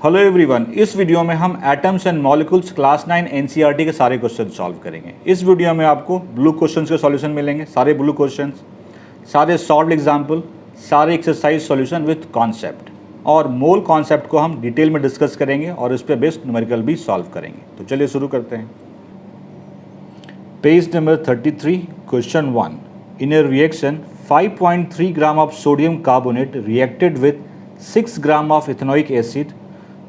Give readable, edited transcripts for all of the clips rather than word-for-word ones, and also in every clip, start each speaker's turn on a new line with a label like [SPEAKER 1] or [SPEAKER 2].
[SPEAKER 1] Hello everyone, इस video में हम atoms and molecules class 9 NCERT के सारे क्वेश्चन सॉल्व करेंगे। इस वीडियो में आपको ब्लू क्वेश्चंस के सॉल्यूशन मिलेंगे, सारे ब्लू क्वेश्चंस, सारे सॉल्व्ड एग्जाम्पल, सारे एक्सरसाइज सॉल्यूशन विद कॉन्सेप्ट, और मोल कॉन्सेप्ट को हम डिटेल में डिस्कस करेंगे और इस पर बेस्ड न्यूमेरिकल भी सॉल्व करेंगे। तो चलिए शुरू करते हैं। Page number 33, question 1। In A reaction 5.3 gram of sodium carbonate reacted with 6 gram of ethanoic acid.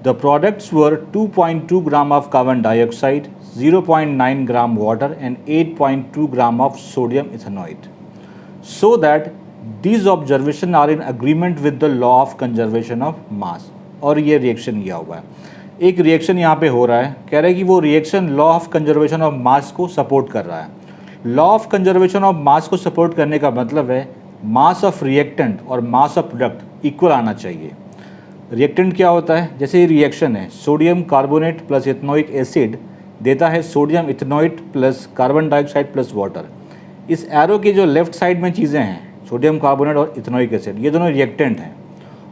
[SPEAKER 1] The products were 2.2 gram of carbon dioxide, 0.9 gram water and 8.2 gram of sodium ethanoate. So that these observations are in agreement with the law of conservation of mass. और ये reaction किया हुआ है, एक reaction यहाँ पे हो रहा है, कह रहा है कि वो reaction law of conservation of mass को सपोर्ट कर रहा है। Law of conservation of mass को सपोर्ट करने का मतलब है मास ऑफ रिएक्टेंट और मास ऑफ प्रोडक्ट इक्वल आना चाहिए। रिएक्टेंट क्या होता है? जैसे ये रिएक्शन है, sodium carbonate plus ethanoic acid देता है sodium ethanoate plus carbon dioxide plus water. इस एरो की जो लेफ्ट साइड में चीज़ें हैं, सोडियम कार्बोनेट और इथेनोइक एसिड, ये दोनों रिएक्टेंट हैं,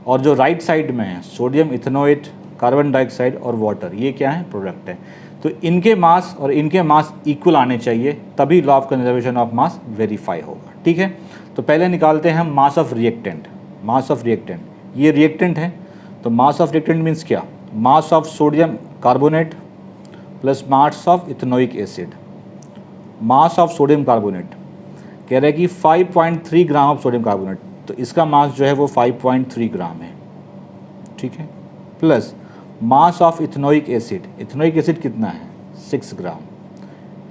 [SPEAKER 1] और जो राइट साइड में है सोडियम इथेनोएट, कार्बन डाइऑक्साइड और वाटर, ये क्या है? प्रोडक्ट है। तो इनके मास और इनके मास इक्वल आने चाहिए, तभी law of conservation of mass verify होगा। ठीक है, तो पहले निकालते हैं हम mass of reactant. Mass of reactant, ये रिएक्टेंट है, तो मास ऑफ रिएक्टेंट मीन्स क्या? मास of sodium carbonate plus mass of ethanoic acid. Mass of sodium carbonate कह रहे हैं कि 5.3 ग्राम ऑफ सोडियम कार्बोनेट, तो इसका मास जो है वो 5.3 ग्राम है। ठीक है, plus mass of ethanoic acid, ethanoic acid कितना है? 6 ग्राम,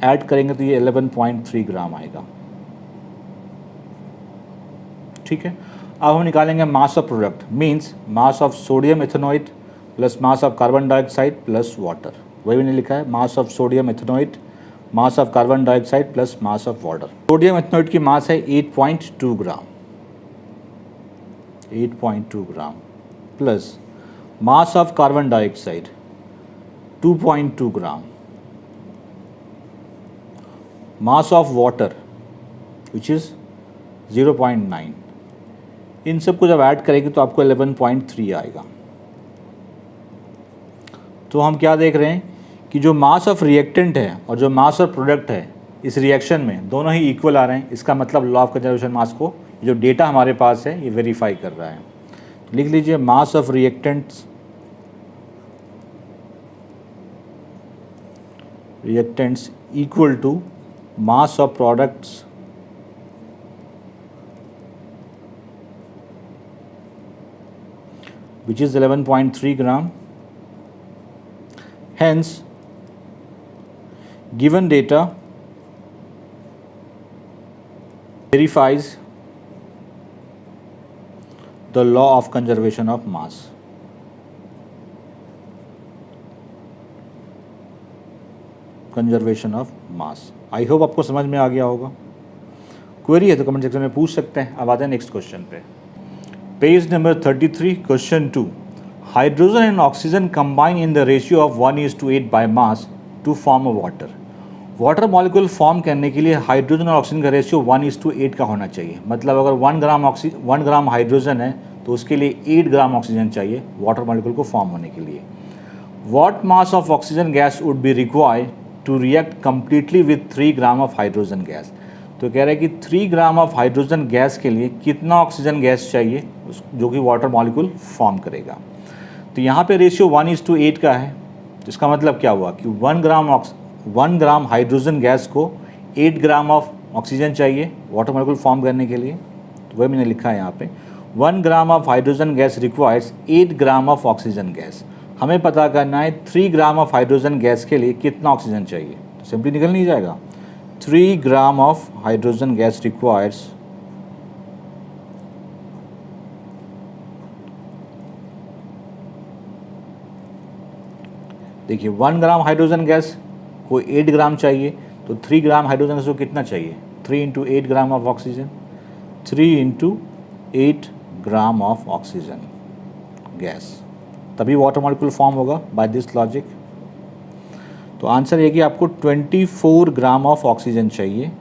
[SPEAKER 1] ऐड करेंगे तो ये 11.3 ग्राम आएगा। ठीक है, अब हम निकालेंगे mass of product, means mass of sodium ethanoate plus mass of carbon dioxide plus water. वही मैंने लिखा है, mass of sodium ethanoate, mass of carbon dioxide plus mass of water. Sodium ethanoate की मास है 8.2 gram, 8.2 gram, plus mass of carbon dioxide 2.2 gram, mass of water which is 0.9। इन सब को जब ऐड करेंगे तो आपको 11.3 आएगा। तो हम क्या देख रहे हैं कि जो मास ऑफ रिएक्टेंट है और जो मास ऑफ प्रोडक्ट है इस रिएक्शन में, दोनों ही इक्वल आ रहे हैं। इसका मतलब लॉ ऑफ कंजर्वेशन मास को, जो डेटा हमारे पास है, ये वेरीफाई कर रहा है। लिख लीजिए, mass of reactants equal to mass of products which is 11.3 gram. Hence, given data verifies the law of conservation of mass. Conservation of mass. I hope आपको समझ में आ गया होगा। क्वेरी है तो कमेंट सेक्शन में पूछ सकते हैं। अब आते हैं नेक्स्ट क्वेश्चन पे। Page number 33, question 2। Hydrogen and oxygen combine in the ratio of 1:8 by mass to form a water. Water molecule form करने के लिए हाइड्रोजन और ऑक्सीजन का रेशियो 1:8 का होना चाहिए। मतलब अगर 1 ग्राम हाइड्रोजन है तो उसके लिए 8 ग्राम ऑक्सीजन चाहिए वाटर मॉलिक्यूल को फॉर्म होने के लिए। What mass of oxygen gas would be required to react completely with 3 gram of hydrogen gas. तो कह रहे हैं कि 3 ग्राम ऑफ हाइड्रोजन गैस के लिए कितना ऑक्सीजन गैस चाहिए जो कि वाटर मॉलिक्यूल फॉर्म करेगा। तो यहाँ पे रेशियो 1:8 का है, तो इसका मतलब क्या हुआ कि 1 ग्राम हाइड्रोजन गैस को 8 ग्राम ऑफ ऑक्सीजन चाहिए वाटर मॉलिक्यूल फॉर्म करने के लिए। तो वही मैंने लिखा है यहाँ पे, 1 ग्राम of hydrogen gas requires 8 gram of oxygen gas. हमें पता करना है 3 ग्राम ऑफ हाइड्रोजन गैस के लिए कितना ऑक्सीजन चाहिए। तो सिंपली निकल नहीं जाएगा, 3 gram of hydrogen gas requires 1 gram hydrogen gas को 8 ग्राम चाहिए, तो 3 ग्राम हाइड्रोजन गैस को कितना चाहिए? 3 × 8 gram of oxygen, 3 × 8 gram of oxygen gas, तभी वाटर मॉलिक्यूल फॉर्म होगा बाय दिस लॉजिक। तो आंसर ये कि आपको 24 ग्राम ऑफ ऑक्सीजन चाहिए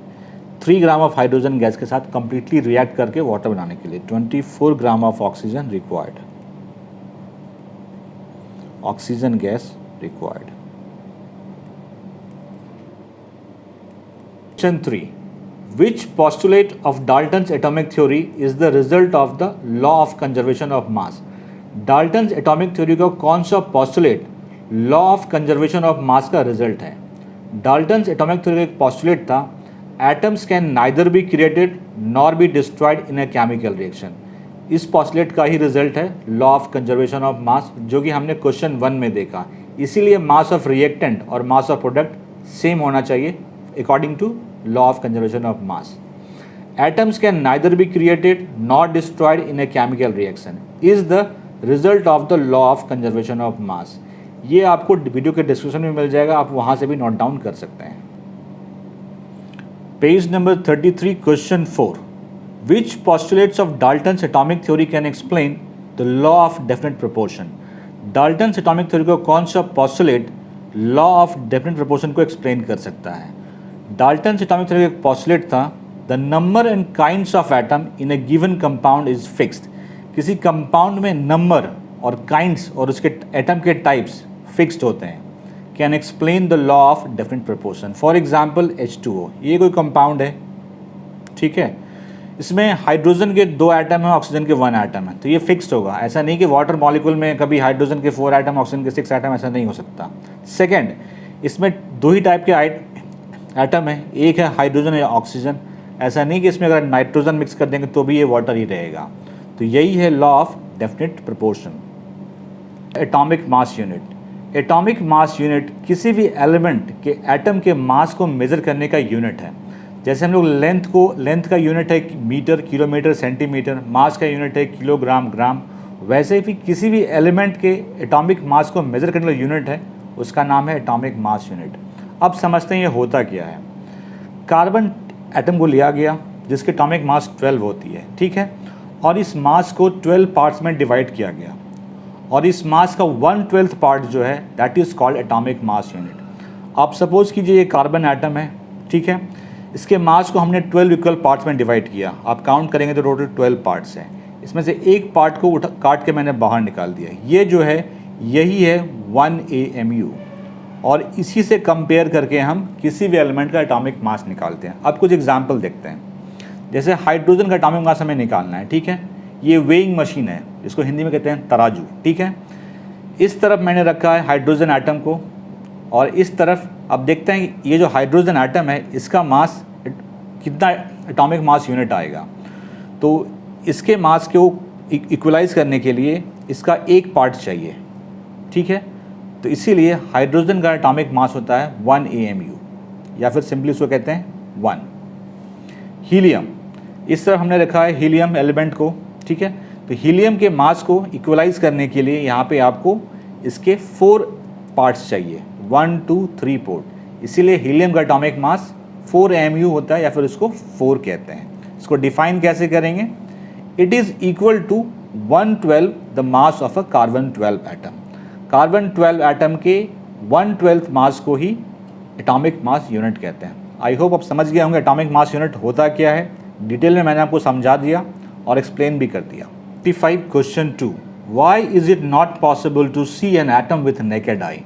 [SPEAKER 1] 3 ग्राम ऑफ हाइड्रोजन गैस के साथ कंप्लीटली रिएक्ट करके वाटर बनाने के लिए। 24 gram of oxygen required. oxygen gas required. Question 3. Which postulate of Dalton's atomic theory is the result of the law of conservation of mass? Dalton's atomic theory का कौन सा postulate law of conservation of mass का result है? Dalton's atomic theory का एक postulate था atoms can neither be created nor be destroyed in a chemical reaction. इस postulate का ही result है law of conservation of mass, जो कि हमने question 1 में देखा. इसीलिए mass of reactant और mass of product same होना चाहिए according to law of conservation of mass. Atoms can neither be created nor destroyed in a chemical reaction is the result of the law of conservation of mass. ये आपको video के description में मिल जाएगा, आप वहाँ से भी नोट डाउन कर सकते हैं. Page number 33 question 4. Which postulates of Dalton's atomic theory can explain the law of definite proportion? Dalton's atomic theory को कौन सा postulate law of definite proportion को explain कर सकता है? Dalton's atomic theory एक postulate था the number and kinds of atom in a given compound is fixed. किसी compound में number और kinds और उसके atom के types fixed होते हैं. Can explain the law of definite proportion. For example H2O, ये कोई compound है, ठीक है, इसमें हाइड्रोजन के 2 एटम हैं, ऑक्सीजन के 1 एटम है, तो ये फिक्स्ड होगा. ऐसा नहीं कि वाटर मॉलिक्यूल में कभी हाइड्रोजन के 4 एटम ऑक्सीजन के 6 एटम, ऐसा नहीं हो सकता. सेकेंड, इसमें 2 ही टाइप के एटम है, एक है हाइड्रोजन या ऑक्सीजन. ऐसा नहीं कि इसमें अगर नाइट्रोजन मिक्स कर देंगे तो भी ये वाटर ही रहेगा. तो यही है law of definite proportion. Atomic mass unit. Atomic mass unit किसी भी एलिमेंट के एटम के मास को मेज़र करने का यूनिट है. जैसे हम लोग लेंथ का यूनिट है मीटर, किलोमीटर, सेंटीमीटर, मास का यूनिट है किलोग्राम, ग्राम, वैसे ही किसी भी एलिमेंट के एटॉमिक मास को मेज़र करने का यूनिट है, उसका नाम है एटॉमिक मास यूनिट. अब समझते हैं ये होता क्या है. कार्बन एटम को लिया गया जिसकी एटॉमिक मास 12 होती है, ठीक है, और इस मास को 12 पार्ट्स में डिवाइड किया गया और इस मास का 1/12 पार्ट जो है that is called atomic mass unit. आप सपोज़ कीजिए ये कार्बन एटम है, ठीक है, इसके मास को हमने 12 इक्वल पार्ट्स में डिवाइड किया. आप काउंट करेंगे तो टोटल 12 पार्ट्स हैं. इसमें से एक पार्ट को काट के मैंने बाहर निकाल दिया. ये जो है यही है 1 AMU और इसी से कंपेयर करके हम किसी भी एलिमेंट का एटॉमिक मास निकालते हैं. अब कुछ एग्जांपल देखते हैं. जैसे हाइड्रोजन का एटॉमिक मास हमें निकालना है, ठीक है, ये वेइंग मशीन है, इसको हिंदी में कहते हैं तराजू, ठीक है. इस तरफ मैंने रखा है हाइड्रोजन एटम को और इस तरफ अब देखते हैं कि ये जो हाइड्रोजन एटम है इसका मास कितना एटॉमिक मास यूनिट आएगा. तो इसके मास को इक्वलाइज करने के लिए इसका एक पार्ट चाहिए, ठीक है. तो इसीलिए हाइड्रोजन का एटॉमिक मास होता है 1 AMU या फिर सिंपली इसको कहते हैं 1. हीलियम, इस तरफ हमने रखा है हीलियम एलिमेंट को, ठीक है. तो हीलियम के मास को इक्वलाइज करने के लिए यहाँ पे आपको इसके 4 पार्ट्स चाहिए, 1 2 3 4. इसीलिए हीलियम का एटॉमिक मास 4 AMU होता है या फिर इसको 4 कहते हैं. इसको डिफाइन कैसे करेंगे? It is equal to 1/12 the mass of a carbon 12 atom. Carbon 12 atom के 1/12 मास को ही एटॉमिक मास यूनिट कहते हैं. आई होप आप समझ गए होंगे एटॉमिक मास यूनिट होता क्या है. डिटेल में मैंने आपको समझा दिया और एक्सप्लेन भी कर दिया. 55 question 2. Why is it not possible to see an atom with naked eye?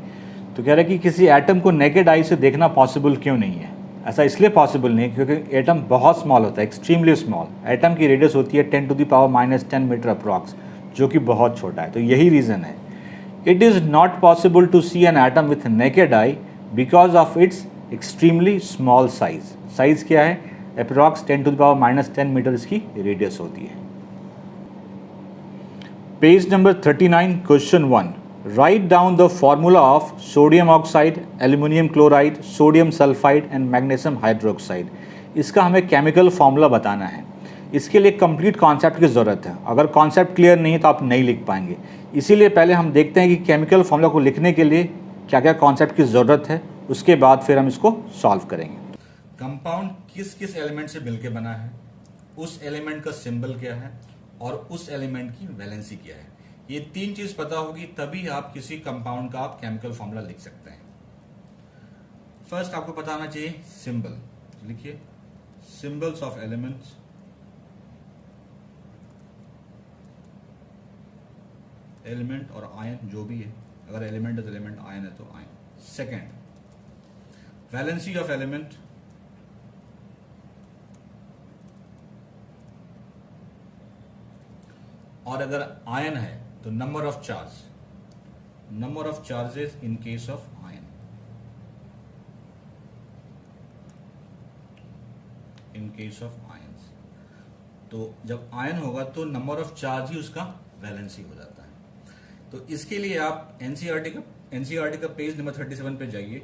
[SPEAKER 1] तो कह रहे कि किसी एटम को नेकेड आई से देखना पॉसिबल क्यों नहीं है. ऐसा इसलिए पॉसिबल नहीं है क्योंकि एटम बहुत स्मॉल होता है, एक्सट्रीमली स्मॉल. एटम की रेडियस होती है 10⁻⁻10 मीटर अप्रॉक्स, जो कि बहुत छोटा है. तो यही रीज़न है. It is not possible to see an atom with naked eye because of its extremely small size. Size क्या है? अप्रॉक्स 10⁻10 मीटर इसकी रेडियस होती है. Page number 39 question 1. Write down the formula of sodium oxide, aluminum chloride, sodium sulfide and magnesium hydroxide. इसका हमें chemical formula बताना है. इसके लिए कंप्लीट कॉन्सेप्ट की ज़रूरत है. अगर कॉन्सेप्ट क्लियर नहीं है तो आप नहीं लिख पाएंगे. इसीलिए पहले हम देखते हैं कि केमिकल फार्मूला को लिखने के लिए क्या क्या कॉन्सेप्ट की ज़रूरत है, उसके बाद फिर हम इसको सॉल्व करेंगे. कंपाउंड किस किस एलिमेंट से मिलकर बना है, उस एलिमेंट का सिंबल क्या है और उस एलिमेंट की वैलेंसी क्या है. ये 3 चीज पता होगी तभी आप किसी कंपाउंड का आप केमिकल फॉर्मूला लिख सकते हैं. फर्स्ट आपको पता होना चाहिए सिंबल. लिखिए सिंबल्स ऑफ एलिमेंट्स. एलिमेंट और आयन जो भी है अगर एलिमेंट है तो एलिमेंट, आयन है तो ion. Second, valency of element, और अगर आयन है तो number of charge, number of charges in case of ion, in case of ions. तो जब आयन होगा तो नंबर ऑफ चार्ज ही उसका वैलेंसी हो जाता है। तो इसके लिए आप एनसीईआरटी का पेज नंबर 37 पे जाइए,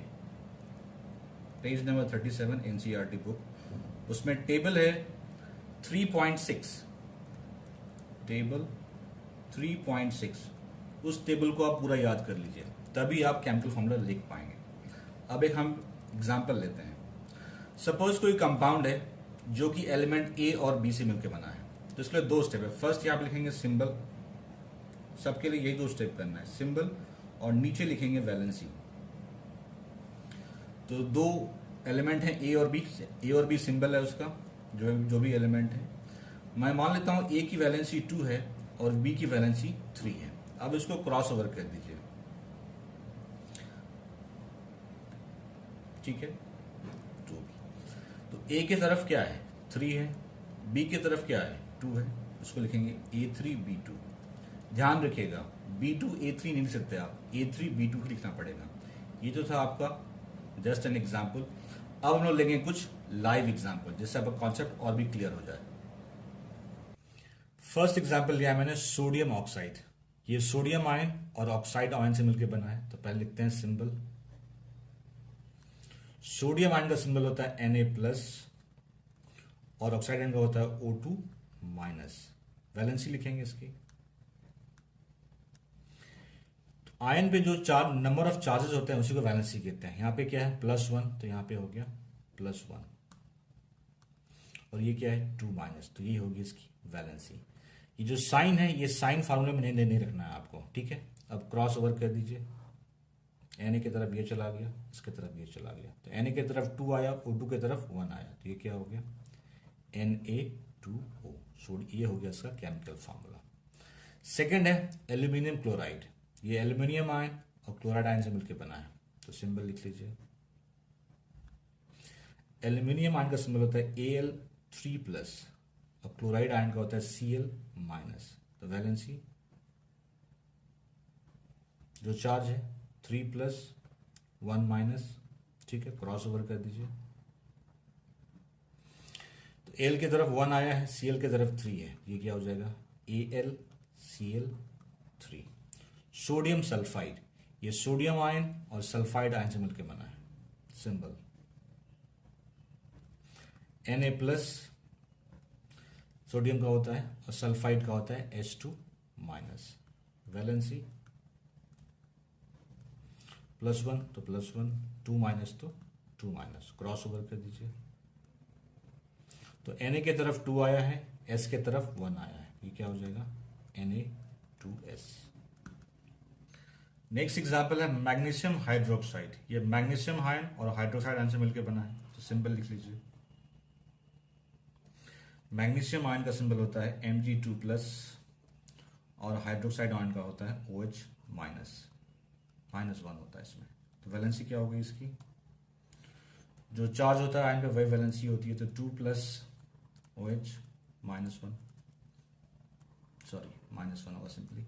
[SPEAKER 1] पेज नंबर 37 एनसीईआरटी बुक, उसमें टेबल है 3.6, टेबल 3.6, उस टेबल को आप पूरा याद कर लीजिए, तभी आप केमिकल फॉर्मूला लिख पाएंगे। अब एक हम एग्जांपल लेते हैं। सपोज कोई कंपाउंड है जो कि एलिमेंट ए और बी से मिलकर बना है, तो इसके लिए दो स्टेप है। फर्स्ट यहाँ आप लिखेंगे सिंबल, सबके लिए यही दो स्टेप करना है, सिंबल और नीचे लिखेंगे वैलेंसी। तो दो एलिमेंट हैं ए और बी सिंबल है उसका, जो भी एलिमेंट है। मैं मान लेता हूं ए की वैलेंसी 2 है और बी की वैलेंसी 3 है। अब इसको क्रॉस ओवर कर दीजिए, ठीक है। तो ए की तरफ क्या है 3 है, बी की तरफ क्या है 2 है, इसको लिखेंगे A3 B2। ध्यान रखिएगा B2 A3 नहीं लिख सकते आप, A3 B2 ही लिखना पड़ेगा। ये तो था आपका जस्ट एन एग्जाम्पल। अब हम लोग लेंगे कुछ लाइव एग्जाम्पल जिससे आपका कॉन्सेप्ट और भी क्लियर हो जाए। फर्स्ट एग्जाम्पल लिया है मैंने सोडियम ऑक्साइड। ये सोडियम आयन और ऑक्साइड आयन से मिलकर बना है, तो पहले लिखते हैं सिंबल। सोडियम आयन का सिंबल होता है Na+ और ऑक्साइड आयन का होता है O2-। वैलेंसी लिखेंगे इसकी। तो आयन पे जो नंबर ऑफ चार्जेस होते हैं उसी को वैलेंसी कहते हैं। यहां पे क्या है +1, तो यहां पे हो गया +1, और ये क्या है 2-, तो ये होगी इसकी वैलेंसी। ये जो साइन है ये साइन फार्मूले में नहीं रखना है आपको, ठीक है। अब क्रॉस ओवर कर दीजिए, Na की तरफ ये चला गया, इसके तरफ ये चला गया, तो Na की तरफ 2 आया, O2 की तरफ 1 आया, तो ये क्या हो गया Na2O। ये हो गया इसका केमिकल फार्मूला। सेकंड है एल्यूमिनियम क्लोराइड। ये एल्यूमिनियम आयन और क्लोराइड आयन से मिलकर बना है, तो सिंबल लिख लीजिए। एल्यूमिनियम आयन का सिंबल होता है Al3+ और क्लोराइड आयन का होता है Cl-। तो वैलेंसी जो चार्ज है 3+, 1-, ठीक है, क्रॉस ओवर कर दीजिए। तो Al की तरफ 1 आया है, Cl की तरफ 3 है, ये क्या हो जाएगा AlCl3। सोडियम सल्फाइड, ये सोडियम आयन और सल्फाइड आयन से मिलकर बना है, सिंबल Na+, सोडियम का होता है और सल्फाइड का होता है H2-। वैलेंसी +1 तो +1, 2- तो 2-, क्रॉस ओवर कर दीजिए। तो Na की तरफ 2 आया है, S की तरफ 1 आया है, ये क्या हो जाएगा Na2S। नेक्स्ट एग्जाम्पल है मैग्नीशियम हाइड्रोक्साइड। ये मैग्नीशियम आयन और हाइड्रोक्साइड आयन से मिलकर बना है, तो सिंबल लिख लीजिए। मैग्नीशियम आयन का सिंबल होता है Mg2+ और हाइड्रोक्साइड आयन का होता है OH-, -1 होता है इसमें। तो वैलेंसी क्या होगी इसकी, जो चार्ज होता है आयन पे वही वैलेंसी होती है, तो 2+ OH -1 होगा सिंपली।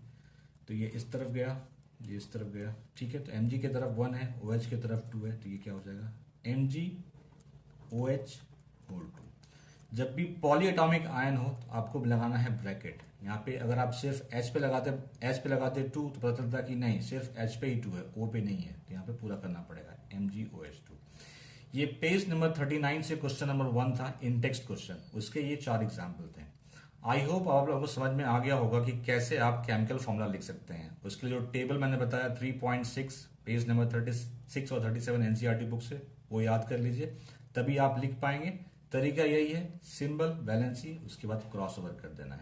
[SPEAKER 1] तो ये इस तरफ गया, ये इस तरफ गया, ठीक है। तो Mg की तरफ 1 है, OH की तरफ 2 है, तो ये क्या हो जाएगा MgOH2। जब भी पॉलीएटॉमिक आयन हो तो आपको लगाना है ब्रैकेट। यहाँ पे अगर आप सिर्फ H पे लगाते 2 तो पता चलता कि नहीं सिर्फ H पे ही 2 है, O पे नहीं है, तो यहाँ पे पूरा करना पड़ेगा MgOH2। ये पेज नंबर 39 से क्वेश्चन नंबर 1 था, इन टेक्स्ट क्वेश्चन, उसके ये 4 एग्जाम्पल थे। आई होप आप लोगों को समझ में आ गया होगा कि कैसे आप केमिकल फॉर्मूला लिख सकते हैं। उसके लिए जो टेबल मैंने बताया 3.6 पेज नंबर 36 और 37 एनसीईआरटी बुक से, वो याद कर लीजिए, तभी आप लिख पाएंगे। तरीका यही है, सिंबल, वैलेंसी, उसके बाद क्रॉस ओवर कर देना है।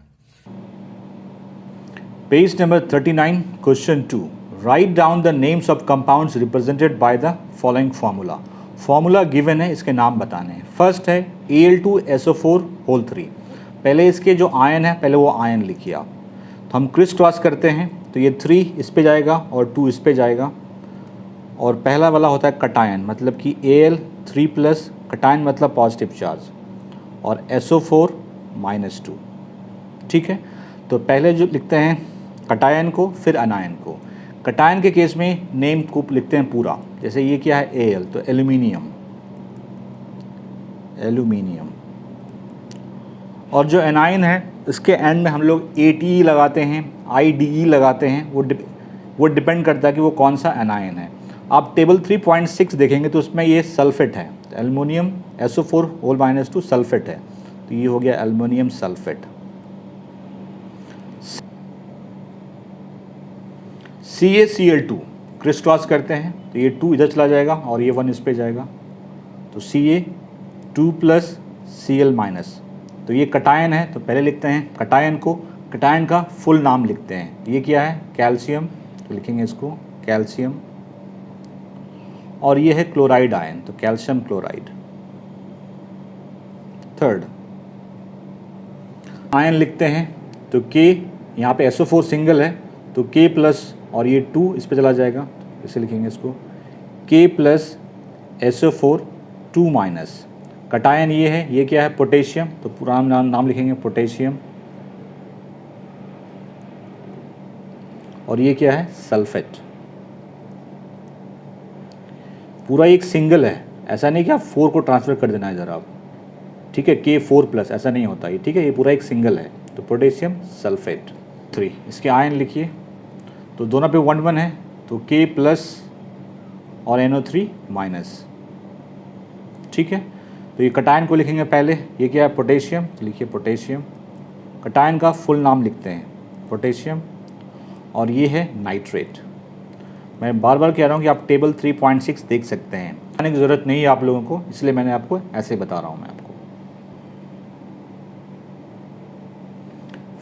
[SPEAKER 1] Page number 39 question 2, write down the names of compounds represented by the following formula. Formula given है, इसके नाम बताने हैं। फर्स्ट है Al2SO4 3। पहले इसके जो आयन है पहले वो आयन लिखिए आप। तो हम क्रिस क्रॉस करते हैं, तो तो ये 3 इस पे जाएगा और 2 इस पे जाएगा। और पहला वाला होता है कटायन, मतलब कि Al3+, कटायन मतलब पॉजिटिव चार्ज, और SO4 -2। ठीक है, तो पहले जो लिखते हैं कटायन को, फिर अनायन को। कटायन के केस में नेम को लिखते हैं पूरा, जैसे ये क्या है Al, तो एल्यूमिनियम, एल्यूमिनियम। और जो एनायन है इसके एंड में हम लोग ATE लगाते हैं, IDE लगाते हैं, वो डिपेंड करता है कि वो कौन सा एनायन है। आप टेबल 3.6 देखेंगे तो उसमें ये सल्फेट है, एल्युमिनियम SO4 -2 सल्फेट है, तो ये हो गया aluminium sulphate. CaCl2 criss cross करते हैं तो ये 2 इधर चला जाएगा और ये 1 इस पे जाएगा, तो Ca2+ Cl-। तो ये कटायन है, तो पहले लिखते हैं कटायन को, कटायन का फुल नाम लिखते हैं। ये क्या है कैल्शियम, तो लिखेंगे इसको कैल्शियम। और ये है क्लोराइड आयन, तो कैल्शियम क्लोराइड। थर्ड आयन लिखते हैं तो K, यहाँ पे SO4 सिंगल है तो K+ और ये 2 इस पे चला जाएगा, इसे लिखेंगे इसको K+ SO4 2-। कटायन ये है, ये क्या है पोटेशियम, तो पूरा नाम लिखेंगे पोटेशियम। और ये क्या है सल्फेट। पूरा एक सिंगल है, ऐसा नहीं कि आप 4 को ट्रांसफर कर देना है इधर आप, ठीक है, K4+, ऐसा नहीं होता ये, ठीक है, ये पूरा एक सिंगल है, तो पोटेशियम सल्फेट। 3 इसके आयन लिखिए, तो दोनों पे 1 है, तो K+ और NO3-। ठीक है, तो ये कटायन को लिखेंगे पहले, ये क्या है पोटेशियम, तो लिखिए पोटेशियम। कटायन का फुल नाम लिखते हैं पोटेशियम। और ये है नाइट्रेट। मैं बार बार कह रहा हूँ कि आप टेबल 3.6 देख सकते हैं, आने की ज़रूरत नहीं है आप लोगों को, इसलिए मैंने आपको ऐसे बता रहा हूँ मैं आपको।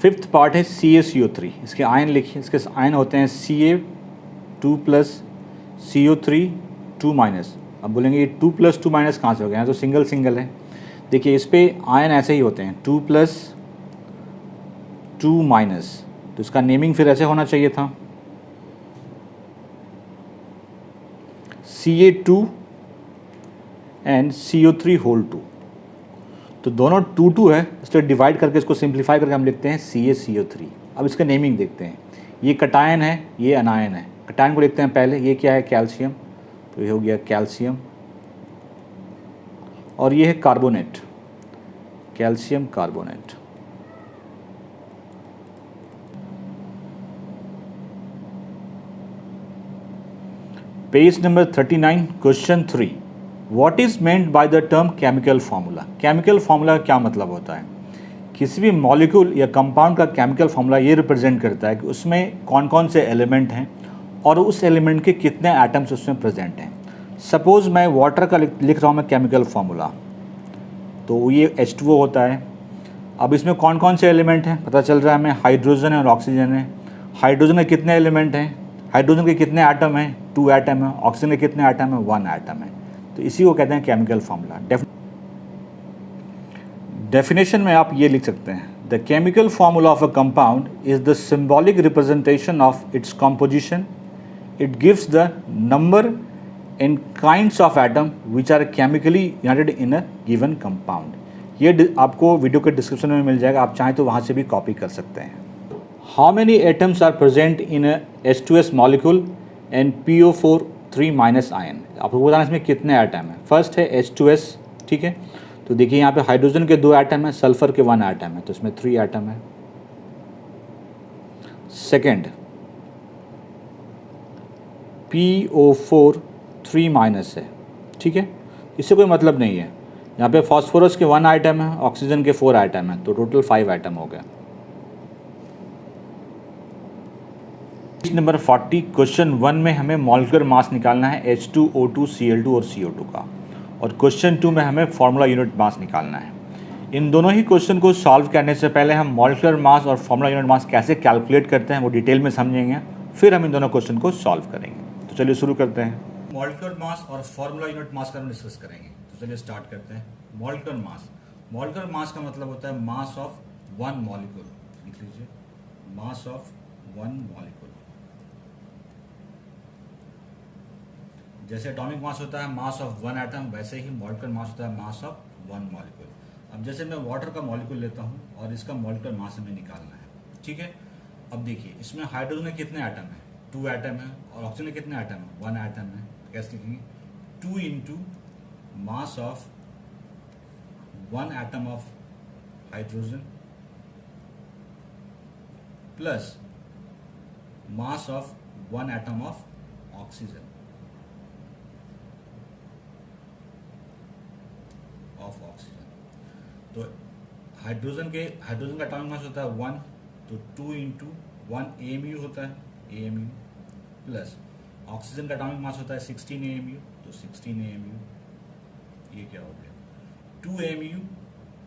[SPEAKER 1] 5th पार्ट है CaCO3। इसके आयन लिखिए, इसके आयन होते हैं Ca2+ CO3 2-। अब बोलेंगे ये 2+, 2- कहाँ से हो गया, यहाँ तो सिंगल सिंगल है। देखिए इस पे आयन ऐसे ही होते हैं 2+, 2-, तो इसका नेमिंग फिर ऐसे होना चाहिए था Ca2 एंड CO3 होल 2। तो दोनों 2 है, इसलिए डिवाइड करके इसको सिंप्लीफाई करके हम लिखते हैं CaCO3। अब इसका नेमिंग देखते हैं, ये कटायन है, ये अनायन है। कटायन को लिखते हैं पहले, ये क्या है कैल्शियम, तो ये हो गया कैल्शियम। और ये है carbonate, calcium carbonate. Page number 39, question 3, what is meant by the term chemical formula. Chemical formula का क्या मतलब होता है, किसी भी मॉलिक्यूल या कंपाउंड का केमिकल फार्मूला ये रिप्रेजेंट करता है कि उसमें कौन कौन से एलिमेंट हैं और उस एलिमेंट के कितने एटम्स उसमें प्रेजेंट हैं। सपोज़ मैं वाटर का लिख रहा हूँ मैं केमिकल फार्मूला, तो ये H2O होता है। अब इसमें कौन कौन से एलिमेंट हैं पता चल रहा है हमें, हाइड्रोजन है और ऑक्सीजन है। हाइड्रोजन के कितने एलिमेंट हैं, हाइड्रोजन के कितने एटम हैं, 2 एटम है। ऑक्सीजन के कितने एटम है, 1 एटम है। तो इसी को कहते हैं केमिकल फार्मूला। डेफिनेशन में आप ये लिख सकते हैं, the chemical formula of a compound is the symbolic representation of its composition. It gives the number in kinds of atom which are chemically united in a given compound. ये आपको video के description में मिल जाएगा, आप चाहें तो वहाँ से भी कॉपी कर सकते हैं। How many atoms are present in a H2S molecule and PO4 3- ion. आपको बताना इसमें कितने एटम हैं। फर्स्ट है H2S, ठीक है, तो देखिए यहाँ पे हाइड्रोजन के 2 एटम है, सल्फर के 1 एटम है, तो इसमें 3 एटम है। सेकेंड PO4 3- है, ठीक है, इससे कोई मतलब नहीं है। यहाँ पे फॉस्फोरस के 1 आइटम है, ऑक्सीजन के 4 आइटम है, तो टोटल 5 आइटम हो गया। नंबर 40, क्वेश्चन 1 में हमें मॉलिक्यूलर मास निकालना है H2O2 Cl2 और CO2 का, और क्वेश्चन 2 में हमें फार्मूला यूनिट मास निकालना है। इन दोनों ही क्वेश्चन को सॉल्व करने से पहले हम मॉलिक्यूलर मास और फार्मूला यूनिट मास कैसे कैलकुलेट करते हैं वो डिटेल में समझेंगे, फिर हम इन दोनों क्वेश्चन को सॉल्व करेंगे। तो चलिए शुरू करते हैं। मॉलिक्यूलर मास और फार्मूला यूनिट मास का हम डिस्कस करेंगे। तो चलिए स्टार्ट करते हैं। मॉलिक्यूलर मास, मॉलिक्यूलर मास का मतलब होता है मास ऑफ 1 मॉलिक्यूल। लिख लीजिए मास ऑफ 1 मॉलिक्यूल। जैसे एटॉमिक मास होता है मास ऑफ वन एटम, वैसे ही मॉलिक्यूलर मास होता है मास ऑफ वन मॉलिक्यूल। अब जैसे मैं वाटर का मॉलिक्यूल लेता हूँ और इसका मॉलिक्यूलर मास हमें निकालना है, ठीक है। अब देखिए इसमें हाइड्रोजन में कितने एटम है, 2 एटम है, और ऑक्सीजन में कितने एटम है, 1 एटम है। तो कैसे लिखेंगे, 2 into mass of 1 atom of hydrogen plus mass of 1 atom of oxygen तो हाइड्रोजन का एटॉमिक मास होता है 1, तो 2 इंटू 1 AMU होता है, AMU प्लस ऑक्सीजन का एटॉमिक मास होता है 16 AMU, तो 16 AMU, ये क्या हो गया 2 AMU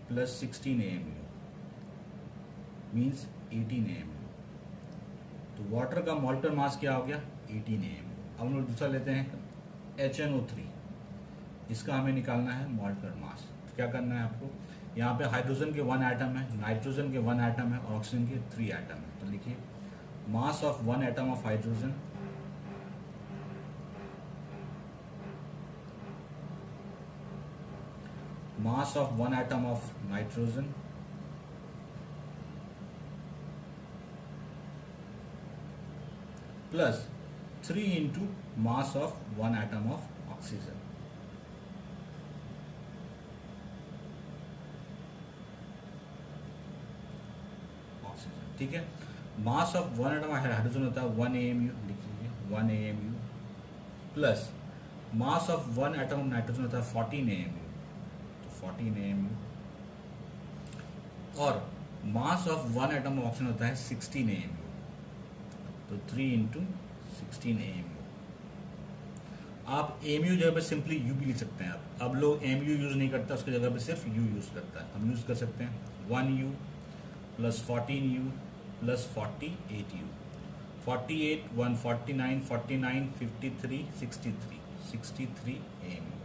[SPEAKER 1] plus 16 AMU means 18 AMU। तो वाटर का मॉलिक्यूलर मास क्या हो गया 18 AMU। अब हम लोग दूसरा लेते हैं HNO3, इसका हमें निकालना है मॉलिक्यूलर मास। तो क्या करना है आपको, यहाँ पे हाइड्रोजन के 1 एटम है, नाइट्रोजन के 1 एटम है और ऑक्सीजन के 3 एटम है। तो लिखिए मास of 1 atom of hydrogen mass of 1 atom of nitrogen plus 3 into mass of 1 atom of oxygen. ठीक है, मास ऑफ 1 एटम हाइड्रोजन होता है 1 AMU, लिख लीजिए 1 AMU plus mass of 1 atom nitrogen होता है 14 AMU, तो 14 AMU और मास ऑफ 1 एटम ऑक्सीजन होता है 16 AMU, तो 3 इंटू 16 AMU। आप AMU जगह पे सिंपली U भी लिख सकते हैं। आप अब लोग AMU यूज नहीं करता, उसकी जगह पे सिर्फ U यूज करता है। हम यूज कर सकते हैं 1U plus 14U plus 48U, 48 149 49 53 63 AMU।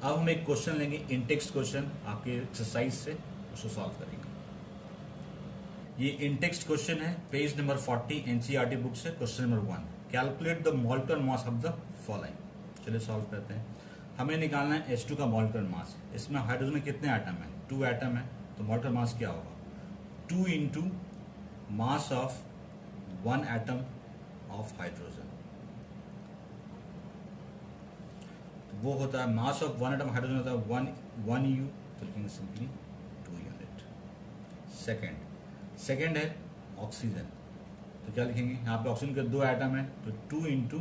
[SPEAKER 1] अब हम एक क्वेश्चन लेंगे, इनटेक्स्ट क्वेश्चन आपके एक्सरसाइज से, उसको सॉल्व करेंगे। ये इनटेक्स्ट क्वेश्चन है, पेज नंबर 40 NCERT बुक से, question number 1, calculate the molecular mass of the following. चलिए सॉल्व करते हैं। हमें निकालना है H2 का मॉलिक्यूलर मास। इसमें हाइड्रोजन में कितने एटम है, 2 एटम है, तो मॉलिक्यूलर मास क्या होगा 2 into mass of 1 atom of hydrogen, तो वो होता है मास ऑफ 1 एटम हाइड्रोजन होता है 1 U, तो लिखेंगे सिंपली 2 यूनिट। सेकेंड है ऑक्सीजन, तो क्या लिखेंगे, यहाँ पे ऑक्सीजन के 2 एटम है, तो 2 into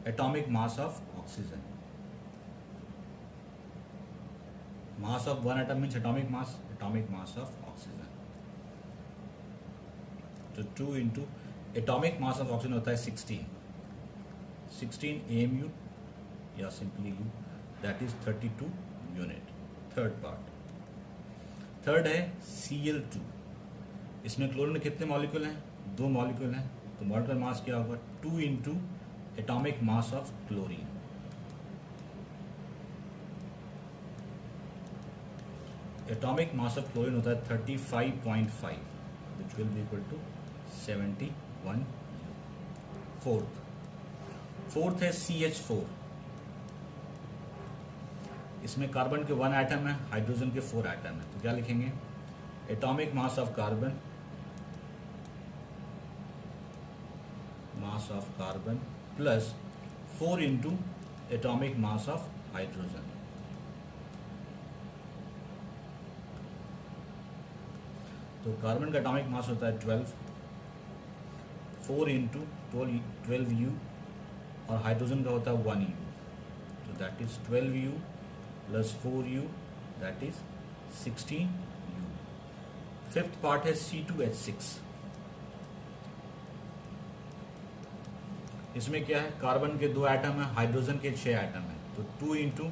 [SPEAKER 1] atomic mass of oxygen. Mass of 1 atom means atomic mass of oxygen, तो 2 into atomic mass of oxygen होता है 16 AMU या simply U, that is 32 unit. Third है Cl2, इसमें क्लोरीन में कितने मॉलिक्यूल हैं, 2 मॉलिक्यूल हैं, तो मॉलिक्यूलर मास क्या होगा 2 into atomic mass of chlorine. Atomic mass of chlorine होता है 35.5, which will be equal to 71। Fourth है CH4, इसमें कार्बन के 1 एटम है, हाइड्रोजन के 4 एटम है, तो क्या लिखेंगे atomic mass of carbon plus 4 into atomic mass of hydrogen. तो कार्बन का एटॉमिक मास होता है 12, 4 इंटू 12U और हाइड्रोजन का होता है 1U, तो that is 12U plus 4U, that is 16U। Fifth part है C2H6, इसमें क्या है कार्बन के 2 एटम है, हाइड्रोजन के 6 एटम है, तो 2 इंटू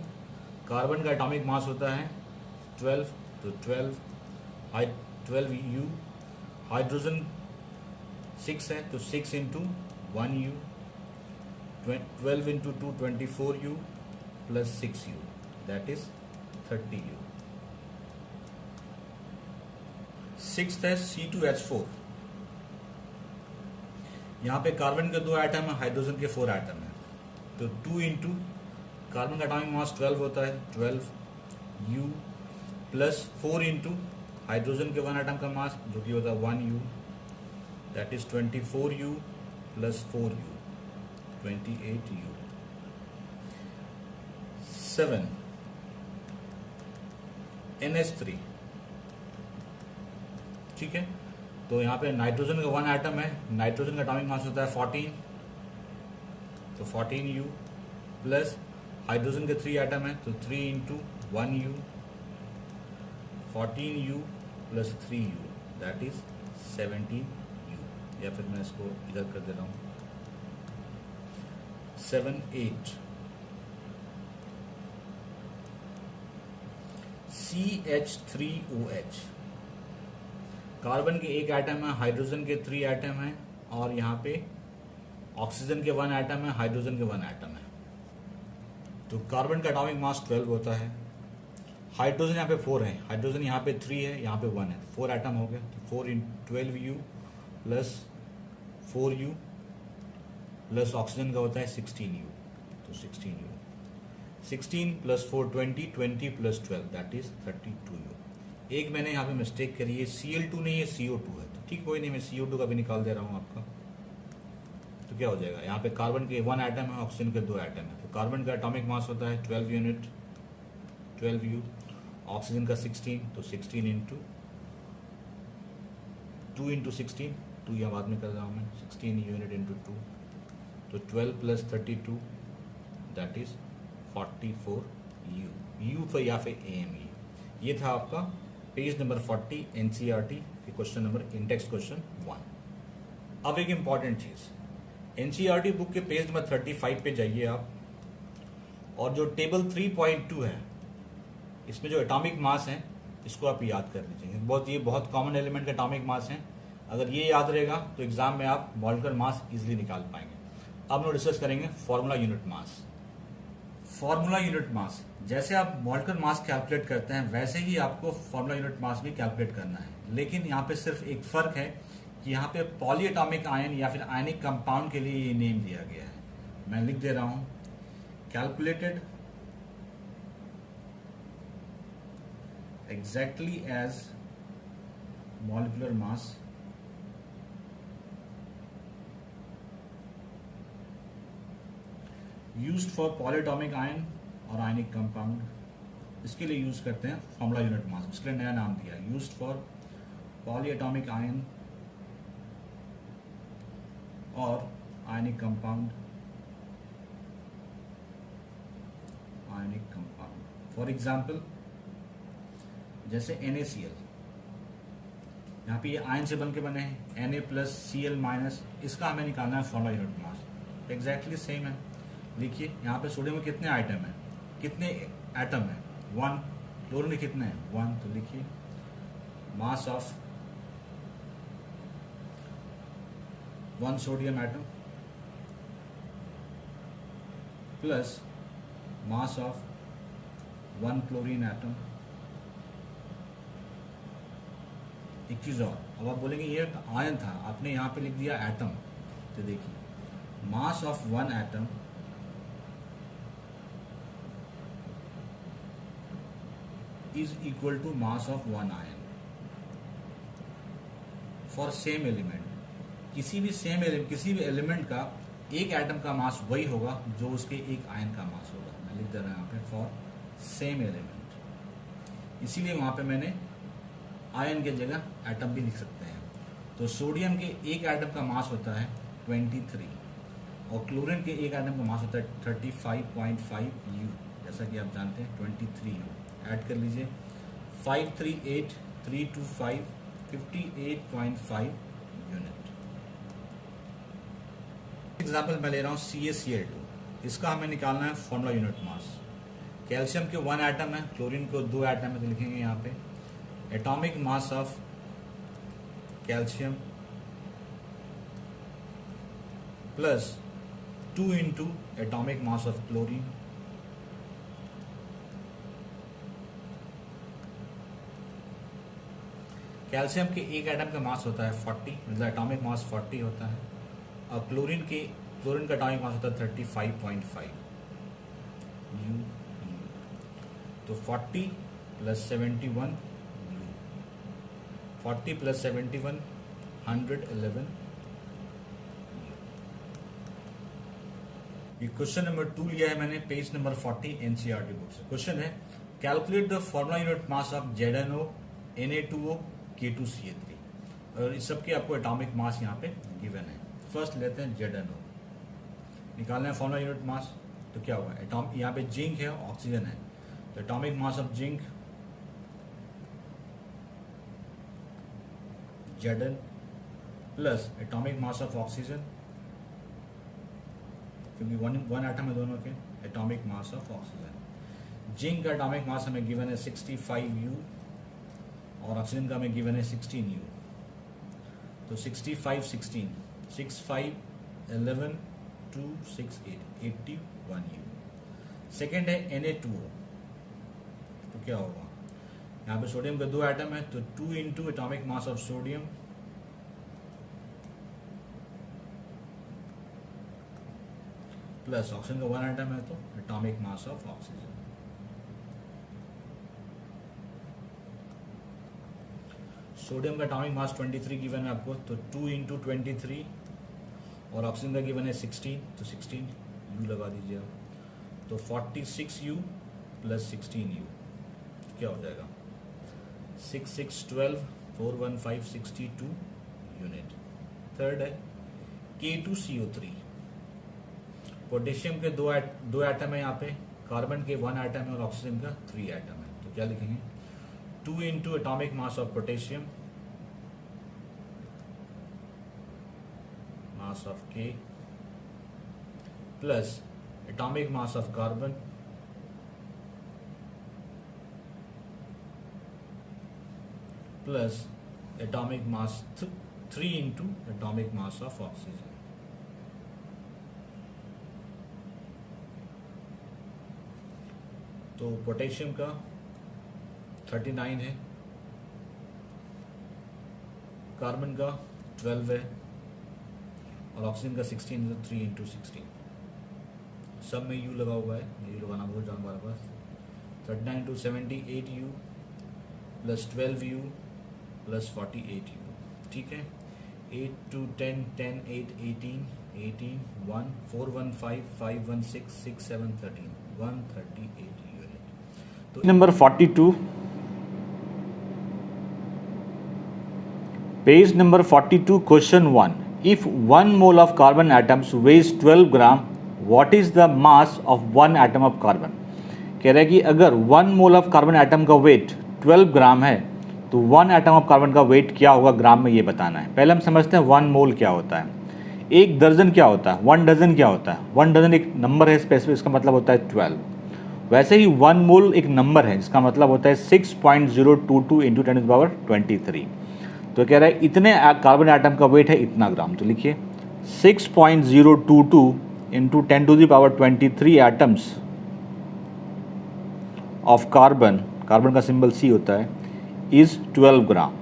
[SPEAKER 1] कार्बन का एटॉमिक मास होता है 12, तो 12U, हाइड्रोजन 6 है, तो 6 into 1U, 12 into 2 24U plus 6U, that is 30U। Sixth है C2H4, यहाँ पे कार्बन के 2 एटम है, हाइड्रोजन के 4 एटम है, तो 2 इंटू कार्बन का एटॉमिक मास 12 होता है, 12 U प्लस 4 इंटू हाइड्रोजन के 1 एटम का मास जो कि होता है 1 U, that is 24 U plus 4 U, 28 U। 7 NH3, ठीक है। तो यहाँ पे नाइट्रोजन का 1 एटम है, नाइट्रोजन का एटॉमिक मास होता है 14, तो 14 U प्लस हाइड्रोजन के 3 एटम है तो 3 into 1 U, 14 U plus 3 U, that is 17 U। या फिर मैं इसको इधर कर दे रहा हूँ, 7 8 CH3OH, कार्बन के 1 एटम है, हाइड्रोजन के 3 एटम है, और यहाँ पे ऑक्सीजन के 1 एटम है, हाइड्रोजन के 1 एटम है। तो कार्बन का एटॉमिक मास 12 होता है, हाइड्रोजन यहाँ पे 4 है, हाइड्रोजन यहाँ पे 3 है, यहाँ पे 1 है, 4 एटम हो गया। तो 4 इन 12 U plus 4 U plus oxygen का होता है 16 U, तो 16 U, 16 plus 4 20, 20 plus 12 that is 32 U। एक मैंने यहाँ पे मिस्टेक करी है, Cl2 नहीं है, CO2 है, तो ठीक कोई नहीं, मैं CO2 का भी निकाल दे रहा हूँ आपका। तो क्या हो जाएगा, यहाँ पे कार्बन के 1 एटम है, ऑक्सीजन के 2 एटम है, तो कार्बन का एटॉमिक मास होता है 12 यूनिट, 12 U, ऑक्सीजन का 16, तो 16 इंटू 2 इंटू 16, 2 यहाँ बाद में कर रहा हूँ मैं, 16 यूनिट इंटू 2, तो 12 प्लस 32 दैट इज 44 U पर या फिर AME। ये था आपका पेज नंबर 40 NCERT के क्वेश्चन नंबर इंडेक्स क्वेश्चन 1। अब एक इंपॉर्टेंट चीज, NCERT बुक के पेज नंबर 35 पे जाइए आप, और जो टेबल 3.2 है इसमें जो एटॉमिक मास है इसको आप याद कर लीजिए। ये बहुत कॉमन एलिमेंट का एटॉमिक मास है, अगर ये याद रहेगा तो एग्जाम में आप मॉलिक्यूलर मास इजीली निकाल पाएंगे। अब हम डिस्कस करेंगे formula unit mass. Formula unit mass, जैसे आप मॉलिक्यूलर मास कैलकुलेट करते हैं वैसे ही आपको फॉर्मूला यूनिट मास भी कैलकुलेट करना है, लेकिन यहाँ पे सिर्फ एक फर्क है कि यहाँ पे पॉलीएटॉमिक आयन या फिर आयनिक कंपाउंड के लिए ये नेम दिया गया है। मैं लिख दे रहा हूं, calculated exactly as molecular mass used for polyatomic ion और आयनिक कंपाउंड, इसके लिए यूज करते हैं फॉर्मूला यूनिट मास, इसके लिए नया नाम दिया है, यूज्ड फॉर पॉलीएटॉमिक आयन और आयनिक कंपाउंड, फॉर एग्जाम्पल जैसे NaCl, यहाँ पे ये आयन से बन के बने हैं, Na प्लस Cl माइनस, इसका हमें निकालना है formula unit mass. Exactly same है, लिखिए यहाँ पे सोडियम में कितने आइटम है, कितने एटम है, 1, क्लोरीन में कितने हैं 1, तो लिखिए मास of 1 sodium atom plus mass of 1 chlorine atom. एक चीज और, अब आप बोलेंगे ये आयन था, आपने यहाँ पे लिख दिया एटम, तो देखिए मास of 1 atom is equal to mass of 1 ion for same element। किसी भी एलिमेंट का एक एटम का मास वही होगा जो उसके एक आयन का मास होगा। मैं लिख दे रहा हूं यहाँ पे फॉर सेम एलिमेंट, इसीलिए वहां पे मैंने आयन के जगह एटम भी लिख सकते हैं। तो सोडियम के एक एटम का मास होता है 23 और क्लोरीन के एक एटम का मास होता है 35.5 U, जैसा कि आप जानते हैं 23 U। ऐड कर लीजिए 538 325 58.5 यूनिट। एग्जाम्पल मैं ले रहा हूँ CaCl2, इसका हमें निकालना है फॉर्मूला यूनिट मास। कैल्शियम के 1 एटम है, क्लोरीन को 2 एटम है, तो लिखेंगे यहाँ पे atomic mass of calcium plus 2 into atomic mass of chlorine, calcium के एक एटम का मास होता है 40, मतलब एटॉमिक मास 40 होता है, और क्लोरीन के क्लोरीन का एटॉमिक मास होता है 35.5 यू। तो 40 प्लस 71 यू, 40 प्लस 71 111। ये क्वेश्चन नंबर 2 लिया है मैंने पेज नंबर 40 एनसीईआरटी बुक से। क्वेश्चन है calculate the formula unit mass of ZnO Na2O K2CA3। और इस सब के आपको एटॉमिक मास यहाँ पे गिवन है। फर्स्ट लेते हैं ZnO, निकालना है फॉर्मुला यूनिट मास। तो क्या होगा, एटॉम यहाँ पे जिंक है, ऑक्सीजन है, तो atomic mass of zinc Zn plus atomic mass of oxygen, क्योंकि वन एटम है दोनों के, atomic mass of oxygen. Zinc का एटॉमिक मास हमें गिवन है 65 यू और ऑक्सीजन का हमें गिवन है 16 यू। तो 65 16 65 11 2 6 8 81 यू। सेकेंड है Na2O, तो क्या होगा, यहाँ पे सोडियम के 2 एटम है, तो 2 into atomic mass of sodium plus oxygen का 1 एटम है, तो atomic mass of oxygen. Sodium का एटॉमिक मास 23 गिवन है आपको, तो 2 इंटू 23 और ऑक्सीजन का गिवन है 16, तो 16 यू लगा दीजिए आप। तो 46 यू प्लस 16 यू क्या हो जाएगा, 6 6 12 4 1 5 62 यूनिट। थर्ड है K2CO3, पोटेशियम के दो एटम है यहाँ पे, कार्बन के 1 एटम है और ऑक्सीजन का 3 एटम है। तो क्या लिखेंगे, 2 into atomic mass of potassium mass of K plus atomic mass of carbon plus atomic mass 3 into atomic mass of oxygen. तो पोटेशियम का 39 है, कार्बन का 12 है और ऑक्सीजन का 16 है, तो 3 इंटू 16। सब में यू लगा हुआ है, यू लगाना भूल जाऊँ हमारे पास। 39 to 78 u plus 12 u plus 48 u, ठीक है। 8 टू 10 10 8 18 18 1 4 1 5 5 1 6 6 7 13 138 यूनिट। तो number 42, page number 42, question 1, if 1 mole of carbon atoms weighs 12 gram, what is the mass of 1 atom of carbon. कह रहा है कि अगर 1 मोल ऑफ कार्बन एटम का weight 12 gram है तो 1 एटम ऑफ कार्बन का वेट क्या होगा ग्राम में, ये बताना है। पहले हम समझते हैं 1 मोल क्या होता है। 1 दर्जन क्या होता है, 1 डजन क्या होता है। 1 डजन एक नंबर है स्पेसिफिक, इसका मतलब होता है 12। वैसे ही 1 मोल एक नंबर है, इसका मतलब होता है 6.022 इंटू 10 टू द पावर 23। तो कह रहा है इतने कार्बन एटम का वेट है इतना ग्राम, तो लिखिए 6.022 into 10 to the power 23 atoms of carbon, carbon का सिंबल C होता है, इज 12 ग्राम।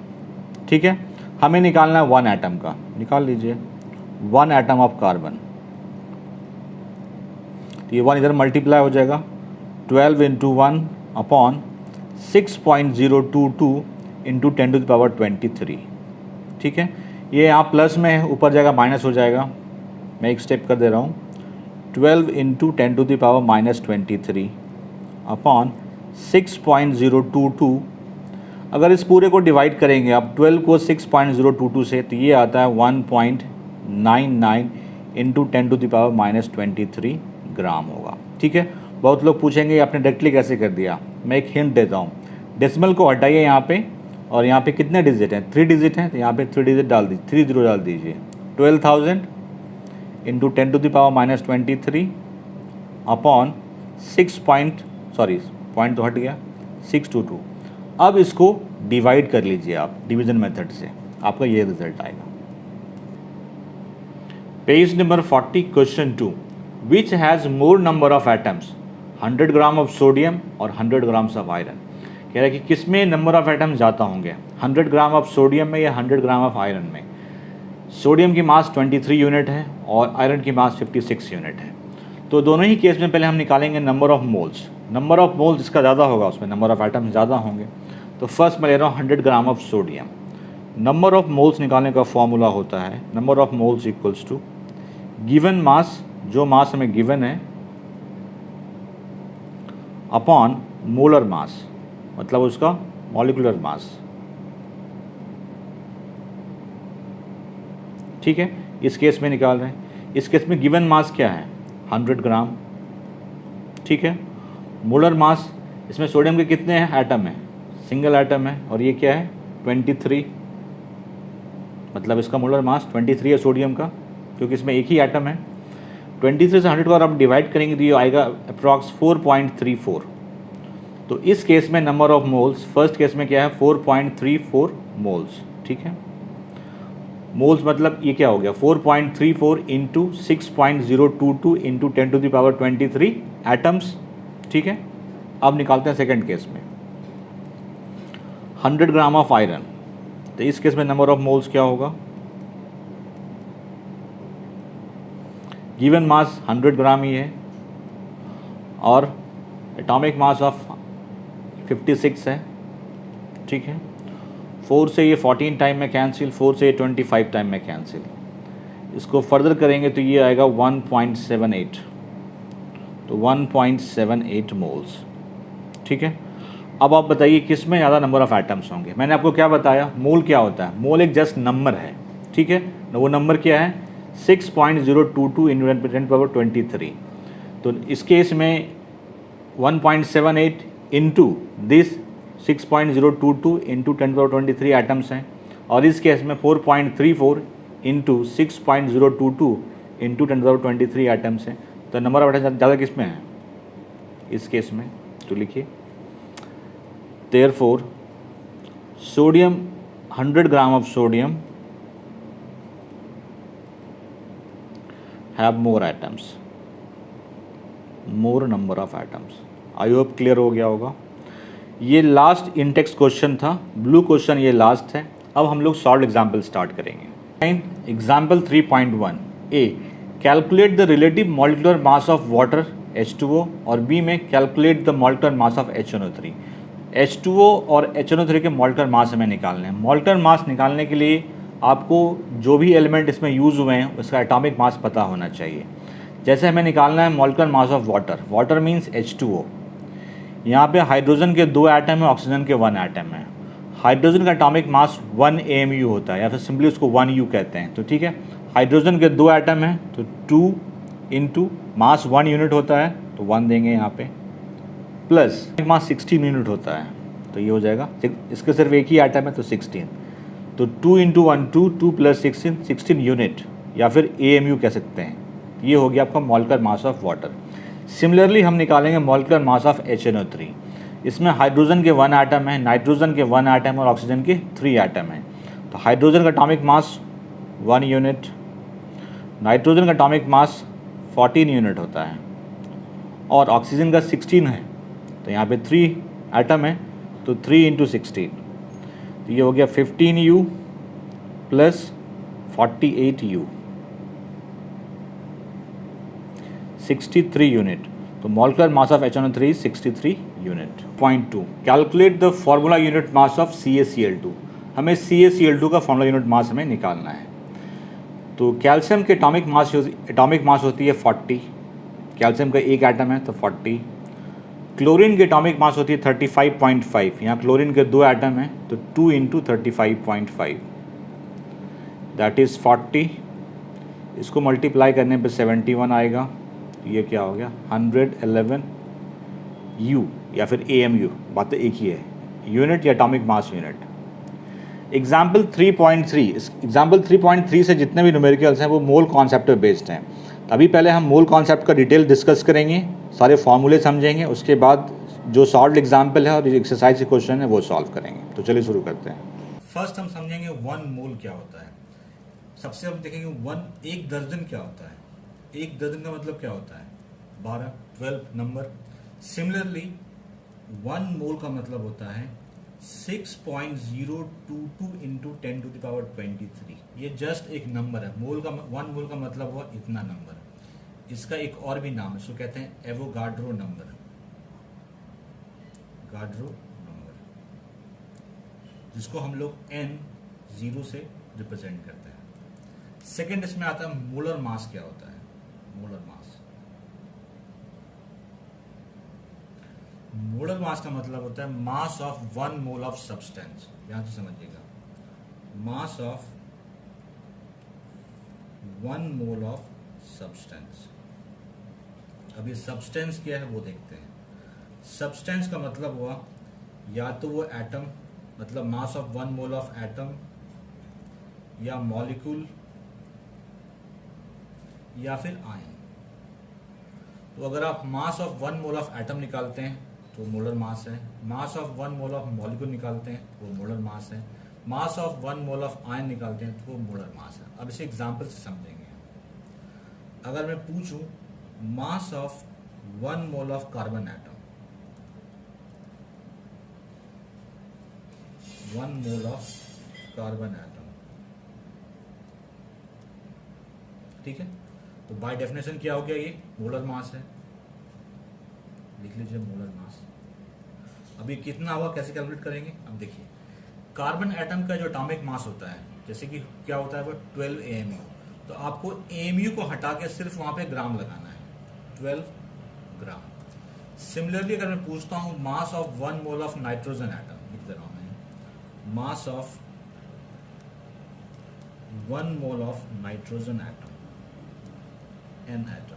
[SPEAKER 1] ठीक है, हमें निकालना है 1 एटम का, निकाल लीजिए 1 एटम ऑफ कार्बन। तो ये 1 इधर मल्टीप्लाई हो जाएगा, 12 into 1 upon 6.022 into 10 to the power 23। ठीक है, ये यहाँ प्लस में है, ऊपर जाएगा माइनस हो जाएगा। मैं एक स्टेप कर दे रहा हूँ, 12 into 10 to the power minus 23 upon 6.022। अगर इस पूरे को डिवाइड करेंगे आप 12 को 6.022 से, तो ये आता है 1.99 into 10 to the power minus 23 gram होगा। ठीक है, बहुत लोग पूछेंगे आपने डायरेक्टली कैसे कर दिया। मैं एक हिंट देता हूँ, डेसिमल को हटाइए यहाँ पे, और यहाँ पे कितने डिजिट हैं, 3 डिजिट हैं, तो यहाँ पे 3 डिजिट डाल दीजिए, 3 जीरो डाल दीजिए। 12,000 into 10 to the power minus 23 upon point तो हट गया, 622। अब इसको डिवाइड कर लीजिए आप डिवीजन मेथड से, आपका ये रिजल्ट आएगा। Page number 40, question 2, which has more number of atoms, 100 gram of sodium और 100 ग्राम्स ऑफ आयरन। कह रहा है कि किस में नंबर ऑफ एटम्स ज़्यादा होंगे, 100 ग्राम ऑफ सोडियम में या 100 ग्राम ऑफ आयरन में। सोडियम की मास 23 यूनिट है और आयरन की मास 56 यूनिट है। तो दोनों ही केस में पहले हम निकालेंगे number of moles. Number of moles जिसका ज़्यादा होगा उसमें नंबर ऑफ़ एटम्स ज़्यादा होंगे। तो फर्स्ट मैं ले रहा हूँ 100 gram of sodium. Number of moles निकालने का फॉर्मूला होता है number of moles equals to given mass, जो मास हमें गिवन है, अपॉन मोलर मास, मतलब उसका मॉलिक्यूलर मास। ठीक है, इस केस में निकाल रहे हैं। इस केस में गिवन मास क्या है? 100 ग्राम। ठीक है, मोलर मास, इसमें सोडियम के कितने हैं एटम है? सिंगल एटम है, और ये क्या है? 23, मतलब इसका मोलर मास 23 है सोडियम का, क्योंकि इसमें एक ही एटम है। 23 से 100 को अगर आप डिवाइड करेंगे तो ये आएगा अप्रॉक्स 4.34। तो इस केस में number of moles, first case में क्या है? 4.34 मोल्स। ठीक है, मोल्स मतलब ये क्या हो गया? 4.34 इंटू 6.022 इंटू 10⁻23 एटम्स। ठीक है, अब निकालते हैं सेकेंड केस में 100 ग्राम ऑफ आयरन। तो इस केस में नंबर ऑफ मोल्स क्या होगा? गिवन मास 100 ग्राम ही है और एटॉमिक मास ऑफ 56 है। ठीक है, 4 से ये 14 टाइम में कैंसिल, 4 से ये 25 टाइम में कैंसिल। इसको फर्दर करेंगे तो ये आएगा 1.78, तो 1.78 मोल्स। ठीक है, अब आप बताइए किस में ज़्यादा नंबर ऑफ़ एटम्स होंगे? मैंने आपको क्या बताया? मोल क्या होता है? मोल एक जस्ट नंबर है। ठीक है, वो नंबर क्या है? 6.022 इंटू 10⁻23। तो इस केस में 1.78 इंटू दिस 6.022 इंटू 10⁻23 एटम्स हैं, और इस केस में 4.34 इंटू 6.022 इंटू 10⁻23 एटम्स हैं। तो नंबर ऑफ एटम्स ज़्यादा किस में है? इस केस में। तो लिखिए therefore sodium 100 gram of sodium have more atoms, more number of atoms। I hope clear हो गया होगा। ये लास्ट इंटेक्स क्वेश्चन था, ब्लू क्वेश्चन ये लास्ट है। अब हम लोग सॉल्व एग्जाम्पल स्टार्ट करेंगे। Example 3.1 A, calculate the relative molecular mass of water H2O, और बी में calculate the molecular mass of HNO3। H2O और HNO3 के मॉलिक्यूलर मास हमें निकालने हैं। मॉलिक्यूलर मास निकालने के लिए आपको जो भी एलिमेंट इसमें यूज़ हुए हैं उसका एटॉमिक मास पता होना चाहिए। जैसे हमें निकालना है molecular mass of water, water means H2O। यहाँ पे हाइड्रोजन के 2 एटम है, ऑक्सीजन के 1 एटम है। हाइड्रोजन का एटॉमिक मास 1 AMU होता है, या फिर सिंपली उसको 1U कहते हैं। तो ठीक है, हाइड्रोजन के 2 एटम हैं तो 2 इंटू मास 1 यूनिट होता है तो 1 देंगे यहाँ पे, प्लस मास 16 यूनिट होता है तो ये हो जाएगा, इसके सिर्फ एक ही एटम है तो 16, तो 2 इंटू 1 2, 2 प्लस 16 यूनिट, या फिर AMU कह सकते हैं। ये हो गया आपका molecular mass of water. Similarly हम निकालेंगे मॉलिक्यूलर मास ऑफ HNO3। इसमें हाइड्रोजन के 1 एटम है, नाइट्रोजन के 1 एटम और ऑक्सीजन के 3 एटम हैं। तो हाइड्रोजन का एटॉमिक मास 1 यूनिट, नाइट्रोजन का एटॉमिक मास 14 यूनिट होता है, और ऑक्सीजन का 16 है। तो यहाँ पे 3 एटम है तो 3 इंटू 16, तो ये हो गया 15U प्लस 48U, 63 यूनिट। तो molecular mass of HNO3 is 63 unit. Point 2, calculate the formula unit mass of CaCl2। हमें CaCl2 का फॉर्मूला यूनिट मास हमें निकालना है। तो कैल्शियम के एटॉमिक मास होती है 40, कैल्शियम का एक एटम है तो 40। क्लोरीन की एटॉमिक मास होती है 35.5, यहाँ क्लोरीन के 2 एटम हैं तो 2 इंटू 35.5 दैट इज़ 40। इसको मल्टीप्लाई करने पे 71 आएगा, ये क्या हो गया 111U, या फिर AMU, बात तो एक ही है, यूनिट या एटॉमिक मास यूनिट। एग्जाम्पल 3.3, इस एग्जाम्पल 3.3 से जितने भी न्यूमेरिकल्स हैं वो मोल कॉन्सेप्ट पे बेस्ड हैं। अभी पहले हम मोल कॉन्सेप्ट का डिटेल डिस्कस करेंगे, सारे फॉर्मूले समझेंगे, उसके बाद जो सॉल्व एग्जाम्पल है और एक्सरसाइज के क्वेश्चन है वो सॉल्व करेंगे। तो चलिए शुरू करते हैं। फर्स्ट हम समझेंगे 1 मोल क्या होता है। सबसे हम देखेंगे 1 दर्जन क्या होता है। 1 दर्जन का मतलब क्या होता है? 12 नंबर। सिमिलरली 1 मोल का मतलब होता है 6.022 इंटू 10⁻23। ये जस्ट एक नंबर है। मोल का 1 मोल का मतलब हुआ इतना नंबर। इसका एक और भी नाम है, इसको कहते हैं एवोगाड्रो नंबर। गाड्रो नंबर, जिसको हम लोग n0 से रिप्रेजेंट करते हैं। सेकेंड इसमें आता है मोलर मास। क्या होता है मोलर मास? मोलर मास का मतलब होता है mass of 1 mole of substance. यहां से समझिएगा, मास ऑफ 1 मोल ऑफ सब्सटेंस। अब ये सब्सटेंस क्या है वो देखते हैं। सब्सटेंस का मतलब हुआ या तो वो एटम, मतलब मास ऑफ 1 मोल ऑफ एटम, या मॉलिक्यूल, या फिर आयन। तो अगर आप मास ऑफ 1 मोल ऑफ एटम निकालते हैं तो मोलर मास है। Mass of 1 mole of molecule निकालते हैं तो वो मोलर मास है। Mass of 1 mole of ion निकालते हैं तो वो मोलर मास है। अब इसे एग्जांपल से समझेंगे। अगर मैं पूछूं मास of 1 mole of carbon atom, 1 mole of carbon atom, ठीक है, तो बाय डेफिनेशन क्या हो गया? ये मोलर मास है। लिख लीजिए मोलर मास। अभी कितना हुआ, कैसे कैलकुलेट करेंगे? अब देखिए, कार्बन एटम का जो एटॉमिक मास होता है, जैसे कि क्या होता है वो 12 AMU, तो आपको AMU को हटा के सिर्फ वहां पे ग्राम लगाना है, 12 ग्राम। सिमिलरली अगर मैं पूछता हूं मास of 1 mole of nitrogen atom, लिख दे रहा हूं मैं, मास of 1 mole of nitrogen atom, N atom,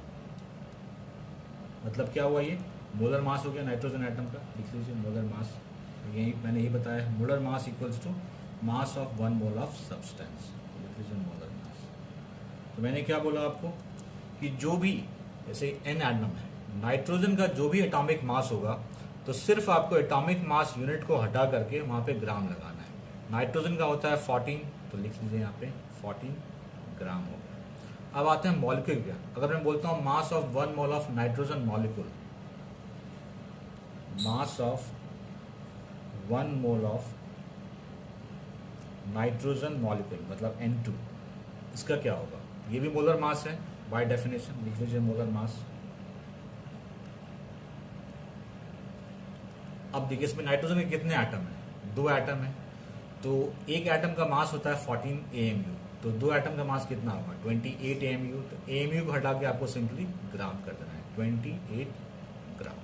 [SPEAKER 1] मतलब क्या हुआ? ये मोलर मास हो गया नाइट्रोजन एटम का। लिख लीजिए मोलर मास। यही मैंने यही बताया, molar mass equals to mass of 1 mole of substance. लिख लीजिए मोलर मास। तो मैंने क्या बोला आपको कि जो भी, जैसे N एटम है, नाइट्रोजन का जो भी एटॉमिक मास होगा तो सिर्फ आपको एटॉमिक मास यूनिट को हटा करके वहां पे ग्राम लगाना है। नाइट्रोजन का होता है 14, तो लिख लीजिए यहाँ पे 14 ग्राम हो गया। अब आते हैं मॉलिक्यूल क्या। अगर मैं बोलता हूं मास of 1 mole of nitrogen molecule, mass of 1 mole of nitrogen molecule मतलब N2, इसका क्या होगा? ये भी मोलर मास है बाय डेफिनेशन। लिख लीजिए मोलर मास। अब देखिए इसमें नाइट्रोजन के कितने एटम है? 2 एटम है। तो एक एटम का मास होता है 14 AMU, तो 2 एटम का मास कितना होगा? 28 AMU। तो AMU को हटा के आपको सिंपली ग्राम कर देना है, 28 ग्राम।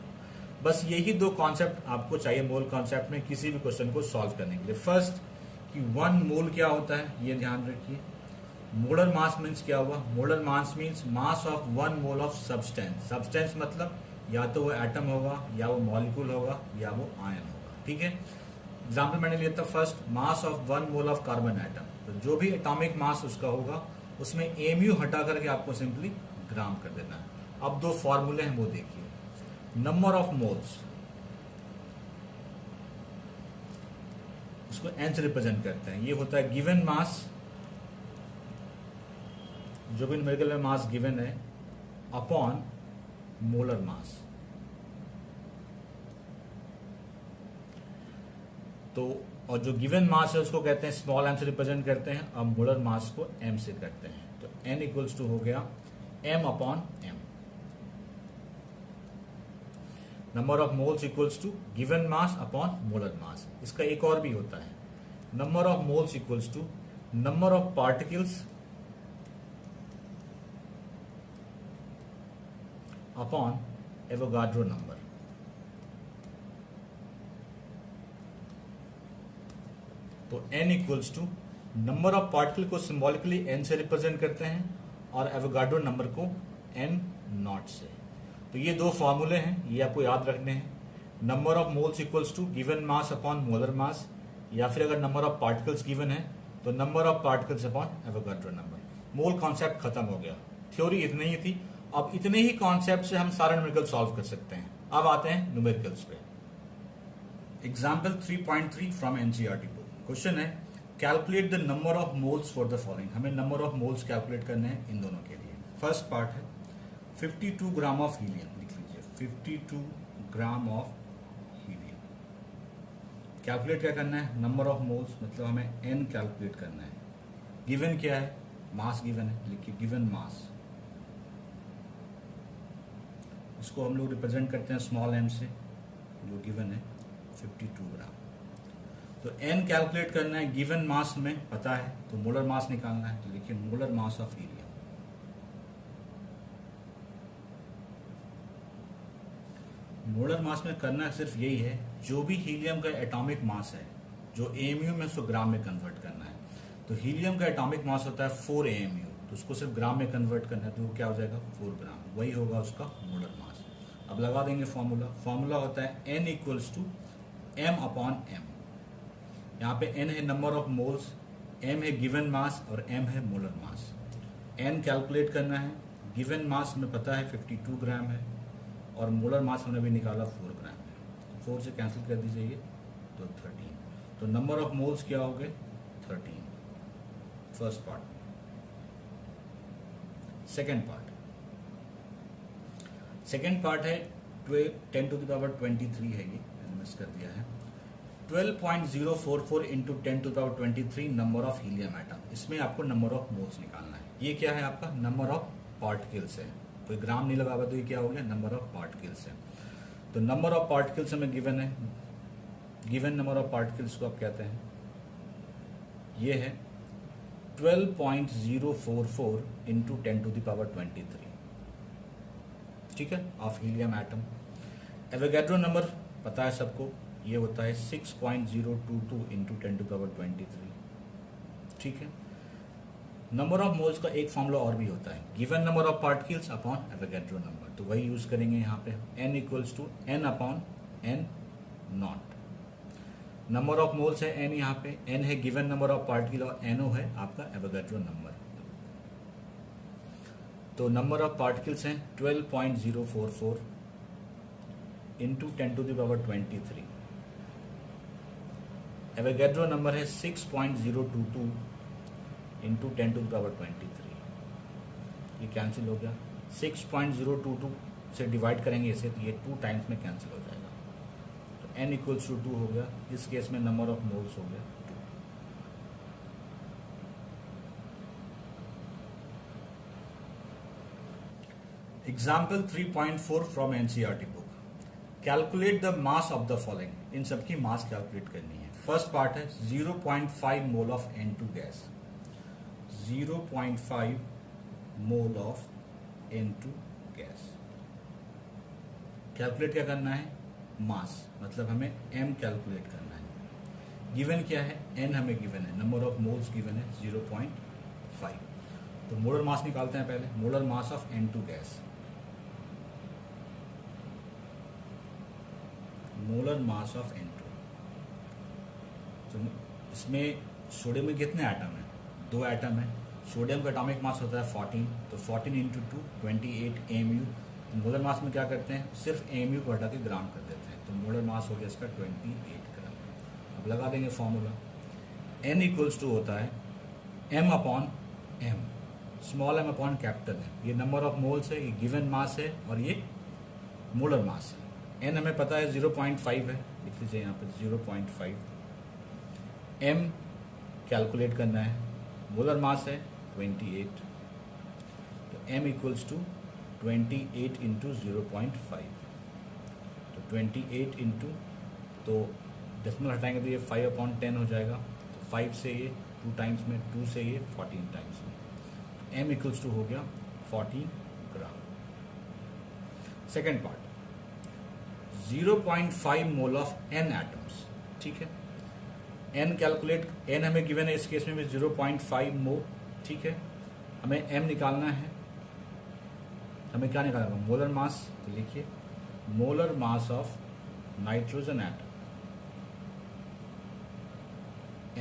[SPEAKER 1] बस यही 2 कॉन्सेप्ट आपको चाहिए मोल कॉन्सेप्ट में किसी भी क्वेश्चन को सॉल्व करने के लिए। फर्स्ट कि 1 मोल क्या होता है, ये ध्यान रखिए। मोलर मास मीन्स क्या हुआ? Molar mass means mass of 1 mole of substance. Substance मतलब या तो वो एटम होगा, या वो मॉलिक्यूल होगा, या वो आयन होगा, ठीक है। एग्जाम्पल मैंने लिया था first, mass of 1 mole of carbon atom, तो जो भी एटॉमिक मास उसका होगा उसमें AMU हटा करके आपको सिंपली ग्राम कर देना है। अब 2 फॉर्मूले हैं वो देखिए। नंबर ऑफ मोल्स, उसको N से रिप्रेजेंट करते हैं। ये होता है गिवन मास, जो भी न्यूमेरिकल में मास गिवन है, अपॉन मोलर मास। तो और जो गिवन मास है उसको कहते हैं स्मॉल m से रिप्रेजेंट करते हैं, और मोलर मास को m से करते हैं। तो n इक्वल्स टू हो गया m upon m। Number of moles equals to given mass upon molar mass. इसका एक और भी होता है, number of moles equals to number of particles upon Avogadro number. तो n equals to number of particle को सिंबॉलिकली n से represent करते हैं और एवोगाड्रो नंबर को n नॉट से। तो ये 2 फॉर्मूले हैं, ये आपको याद रखने हैं। Number of moles equals to given mass upon molar mass, या फिर अगर नंबर ऑफ पार्टिकल्स गिवन है तो number of particles upon Avogadro number. Mole concept खत्म हो गया, थ्योरी इतनी ही थी। अब इतने ही कॉन्सेप्ट से हम सारा न्यूमेरिकल सॉल्व कर सकते हैं। अब आते हैं न्यूमेरिकल्स पे। Example 3.3 from NCERT book. Question है calculate the number of moles for the following. हमें नंबर ऑफ मोल्स कैलकुलेट करने हैं इन दोनों के लिए। फर्स्ट पार्ट है 52 ग्राम ऑफ हीलियम। लिख लीजिए 52 ग्राम ऑफ हीलियम। कैलकुलेट क्या करना है, नंबर ऑफ मोल्स, मतलब हमें n कैलकुलेट करना है। गिवन क्या है, मास गिवन है, लिखिए गिवन मास, इसको हम लोग रिप्रेजेंट करते हैं स्मॉल m से, जो गिवन है 52 ग्राम। तो n कैलकुलेट करना है, गिवन मास हमें पता है, तो मोलर मास निकालना है, तो लिखिए molar mass of helium. Molar mass में करना सिर्फ यही है, जो भी हीलियम का एटॉमिक मास है, जो AMU में उसको ग्राम में कन्वर्ट करना है। तो हीलियम का एटॉमिक मास होता है 4 AMU, तो उसको सिर्फ ग्राम में कन्वर्ट करना है, तो वो क्या हो जाएगा 4 ग्राम, वही होगा उसका मोलर मास। अब लगा देंगे फॉर्मूला, फॉर्मूला होता है N equals to M upon M। यहाँ पे N है नंबर ऑफ मोल्स, M है गिवन मास और M है मोलर मास। N कैलकुलेट करना है, गिवन मास में पता है 52 ग्राम है और मोलर मास हमने भी निकाला 4 ग्राम है। 4 से कैंसिल कर दीजिए ये, तो 13। तो नंबर ऑफ मोल्स क्या हो गए 13, फर्स्ट पार्ट। सेकेंड पार्ट है 10 टू द पावर 23 है, ये मैंने मिस कर दिया है। 12.044 into 10 to the power 23 number of helium atom. इसमें आपको नंबर ऑफ मोल्स निकालना है। ये क्या है आपका नंबर ऑफ पार्टिकल्स है, कोई ग्राम नहीं लगा हुआ, तो ये क्या हो गया नंबर ऑफ पार्टिकल्स है। तो नंबर ऑफ पार्टिकल्स हमें गिवन है, गिवन नंबर ऑफ पार्टिकल्स को आप कहते हैं, ये है 12.044 इंटू 10 टू द पावर 23, ठीक है, of helium atom. Avogadro number पता है सबको, ये होता है 6.022 इंटू 10 टू द पावर 23, ठीक है। नंबर ऑफ मोल्स का एक फॉर्मूला और भी होता है, given number of particles upon Avogadro number, तो वही यूज करेंगे यहाँ पे, n equals to n upon n naught. Number of moles है n, यहाँ पे n है गिवन नंबर ऑफ पार्टिकल और NO है आपका एवोगैड्रो नंबर। तो नंबर ऑफ पार्टिकल्स हैं 12.044 into 10 to the power 23, Avogadro number है 6.022 इंटू 10 टू द पावर 23, ये कैंसिल हो गया। 6.022 से डिवाइड करेंगे इसे, तो ये 2 टाइम्स में कैंसिल हो जाएगा, तो n इक्वल्स टू 2 हो गया। इस केस में नंबर ऑफ मोल्स हो गया 2। Example 3.4 from NCERT book, calculate the mass of the following. इन सबकी मास कैलकुलेट करनी है। फर्स्ट पार्ट है 0.5 mole of N2 gas, 0.5 mole of N2 gas. Calculate क्या करना है, मास, मतलब हमें m कैलकुलेट करना है। गिवन क्या है, n हमें गिवन है, नंबर ऑफ मोल्स गिवन है 0.5। तो मोलर मास निकालते हैं पहले, molar mass of N2 gas, molar mass of N2। तो इसमें सोडियम में कितने एटम है, 2 एटम है। सोडियम का एटॉमिक मास होता है 14, तो 14 इंटू 2 28 AMU। तो मोलर मास में क्या करते हैं, सिर्फ AMU को हटा के ग्राम कर देते हैं, तो मोलर मास हो गया इसका 28 ग्राम। अब लगा देंगे फॉर्मूला, n इक्वल्स टू होता है m upon m, small m upon capital M। ये नंबर ऑफ मोल्स है, ये गिवन मास है और ये मोलर मास है। n हमें पता है 0.5 है, लिख लीजिए यहाँ पर 0.5। m कैलकुलेट करना है, मोलर मास है 28, तो m इक्वल्स टू 28 इंटू 0.5, तो 28 इंटू, तो डेसिमल हटाएंगे तो ये 5 अपॉन 10 हो जाएगा, तो 5 से ये 2 टाइम्स में, 2 से ये 14 टाइम्स में, m इक्वल्स टू हो गया 14 gram. Second part 0.5 mole of n atoms, ठीक है। n कैलकुलेट, n हमें गिवन है, इस केस में भी 0.5 मोल, ठीक है। हमें m निकालना है, हमें क्या निकालना है, मोलर मास। तो लिखिए molar mass of nitrogen atom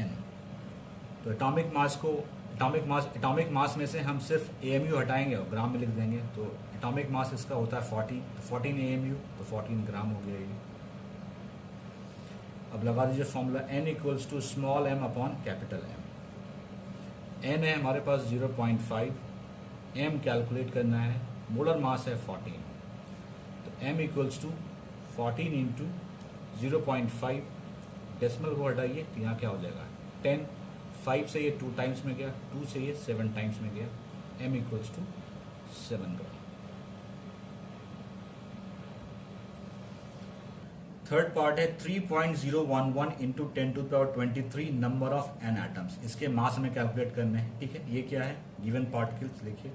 [SPEAKER 1] n। तो एटॉमिक मास को, एटॉमिक मास में से हम सिर्फ AMU हटाएंगे और ग्राम में लिख देंगे, तो एटॉमिक मास इसका होता है 40, तो 14 AMU, तो 14 ग्राम हो गया ये। अब लगा दीजिए formula, n equals to small m upon capital M। n है हमारे पास 0.5, m कैलकुलेट करना है, मोलर मास है 14, तो m equals to 14 into 0.5 decimal को हटाइए तो यहाँ क्या हो जाएगा 10, 5 से ये 2 टाइम्स में गया, 2 से ये 7 टाइम्स में गया, m equals to 7 gram. Third part है 3.011 into 10⁻23 number of N atoms. इसके मास हमें कैलकुलेट करने हैं, ठीक है। ये क्या है, गिवन पार्टिकल्स, लिखिए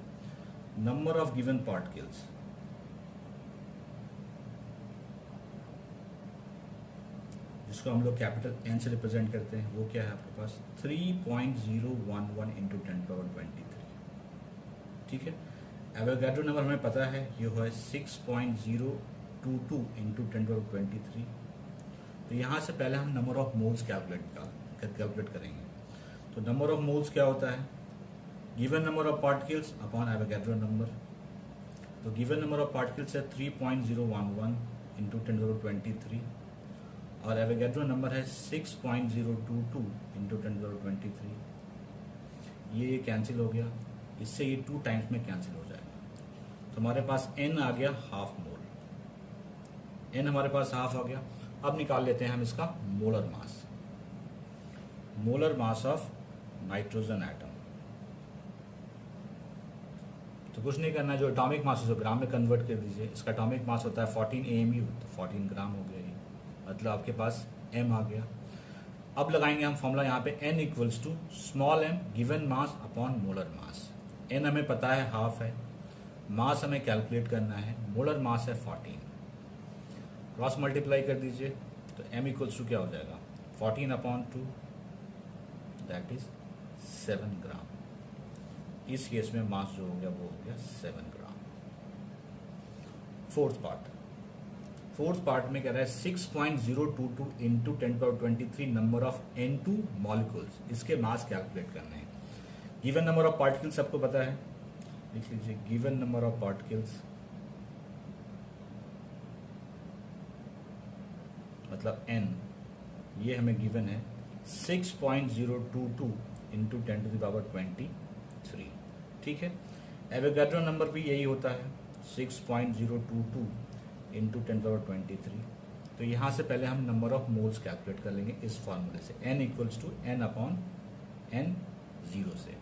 [SPEAKER 1] नंबर ऑफ गिवन पार्टिकल्स, जिसको हम लोग कैपिटल एन से रिप्रेजेंट करते हैं, वो क्या है आपके पास 3.011 इंटू 10⁻23, ठीक है। एवोगाड्रो नंबर हमें पता है, ये है 6.022 इंटू 10⁻23। तो यहाँ से पहले हम नंबर ऑफ मोल्स कैलकुलेट करेंगे। तो नंबर ऑफ मोल्स क्या होता है, given number of particles upon Avogadro number. तो गिवन नंबर ऑफ पार्टिकल्स है 3.011 इंटू 10⁻23 और एवोगाड्रो नंबर है 6.022 इंटू 10⁻23। ये कैंसिल हो गया, इससे ये 2 टाइम्स में कैंसिल हो जाएगा। तो हमारे पास n आ गया हाफ मोल, n हमारे पास हाफ आ गया। अब निकाल लेते हैं हम इसका molar mass, molar mass of nitrogen atom. तो कुछ नहीं करना है, जो एटॉमिक मास है ग्राम में कन्वर्ट कर दीजिए। इसका एटॉमिक मास होता है 14 AMU, तो 14 ग्राम हो गया ये, मतलब आपके पास m आ गया। अब लगाएंगे हम फॉर्मूला यहाँ पे n equals to small m given mass upon molar mass. n हमें पता है हाफ है, मास हमें कैलकुलेट करना है, मोलर मास है 14, क्रॉस मल्टीप्लाई कर दीजिए तो m इक्वल्स टू क्या हो जाएगा 14 अपॉन 2, दैट इज 7 ग्राम। इस केस में मास जो हो गया वो हो गया 7 ग्राम। फोर्थ पार्ट में कह रहा है 6.022 into 10⁻23 number of N2 molecules, इसके मास कैलकुलेट करने हैं। गिवन नंबर ऑफ पार्टिकल्स सबको पता है, लिख लीजिए गिवन नंबर ऑफ पार्टिकल्स मतलब n, ये हमें गिवन है 6.022 इंटू 10⁻23, ठीक है। एवोगाड्रो नंबर भी यही होता है 6.022 इंटू 10⁻23। तो यहाँ से पहले हम नंबर ऑफ मोल्स कैलकुलेट कर लेंगे इस फॉर्मूले से, n equals to n upon n 0 से।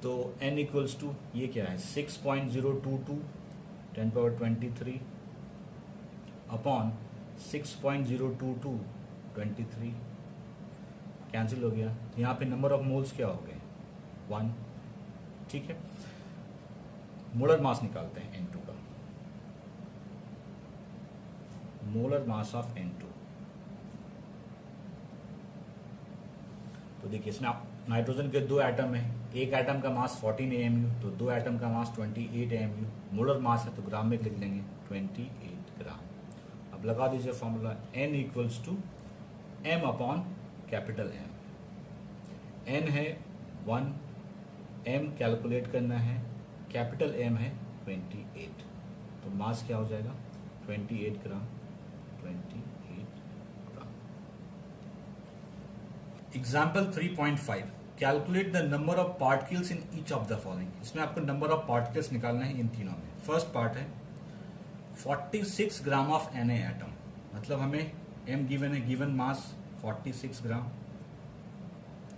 [SPEAKER 1] तो n इक्वल्स टू ये क्या है 6.022 10⁻23 अपॉन 6.022 23, कैंसिल हो गया। तो यहाँ पे नंबर ऑफ मोल्स क्या हो गए 1, ठीक है। मोलर मास निकालते हैं N2 का, मोलर मास ऑफ N2। तो देखिए इसमें नाइट्रोजन के 2 एटम है, एक एटम का मास 14 AMU, तो 2 एटम का मास 28 AMU। मोलर मास है तो ग्राम में लिख लेंगे 28 ग्राम। अब लगा दीजिए formula n equals to m upon capital M। n है 1, m कैलकुलेट करना है, कैपिटल M है 28, तो मास क्या हो जाएगा 28 gram, 28 gram. Example 3.5, calculate the number of particles in each of the following. इसमें आपको नंबर ऑफ पार्टिकल्स निकालना है इन तीनों में। फर्स्ट पार्ट है 46 ग्राम ऑफ Na एटम, मतलब हमें m गिवन है, गिवन मास 46 ग्राम,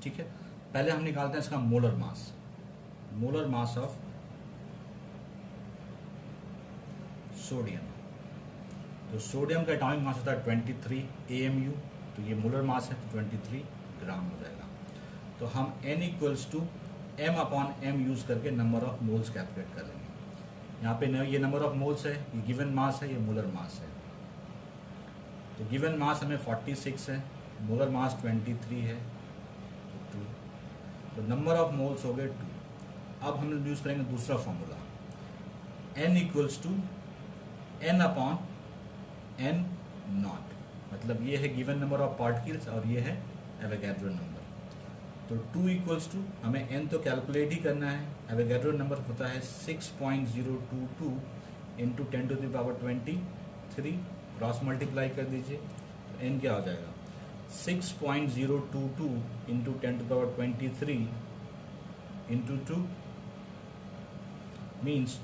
[SPEAKER 1] ठीक है। पहले हम निकालते हैं इसका molar mass, molar mass of sodium. तो सोडियम का एटॉमिक मास होता है 23 AMU, तो ये मोलर मास है तो 23 ग्राम हो जाएगा। तो हम n equals to m upon m use करके नंबर ऑफ मोल्स कैलकुलेट कर लेंगे। यहाँ पे ये नंबर ऑफ मोल्स है, ये गिवन मास है, ये मोलर मास है। तो गिवन मास हमें 46 है, मोलर मास 23 है, तो 2, तो नंबर ऑफ मोल्स हो गए 2। अब हम यूज करेंगे दूसरा formula, n equals to n upon n naught, मतलब ये है गिवन नंबर ऑफ पार्टिकल्स और ये है एवोगाड्रो नंबर। तो 2 इक्वल्स टू, हमें n तो कैलकुलेट ही करना है, एवोगाड्रो नंबर होता है 6.022 इंटू 10⁻23, क्रॉस मल्टीप्लाई कर दीजिए तो n क्या हो जाएगा 6.022 इंटू 10⁻23 इंटू 2 मीन्स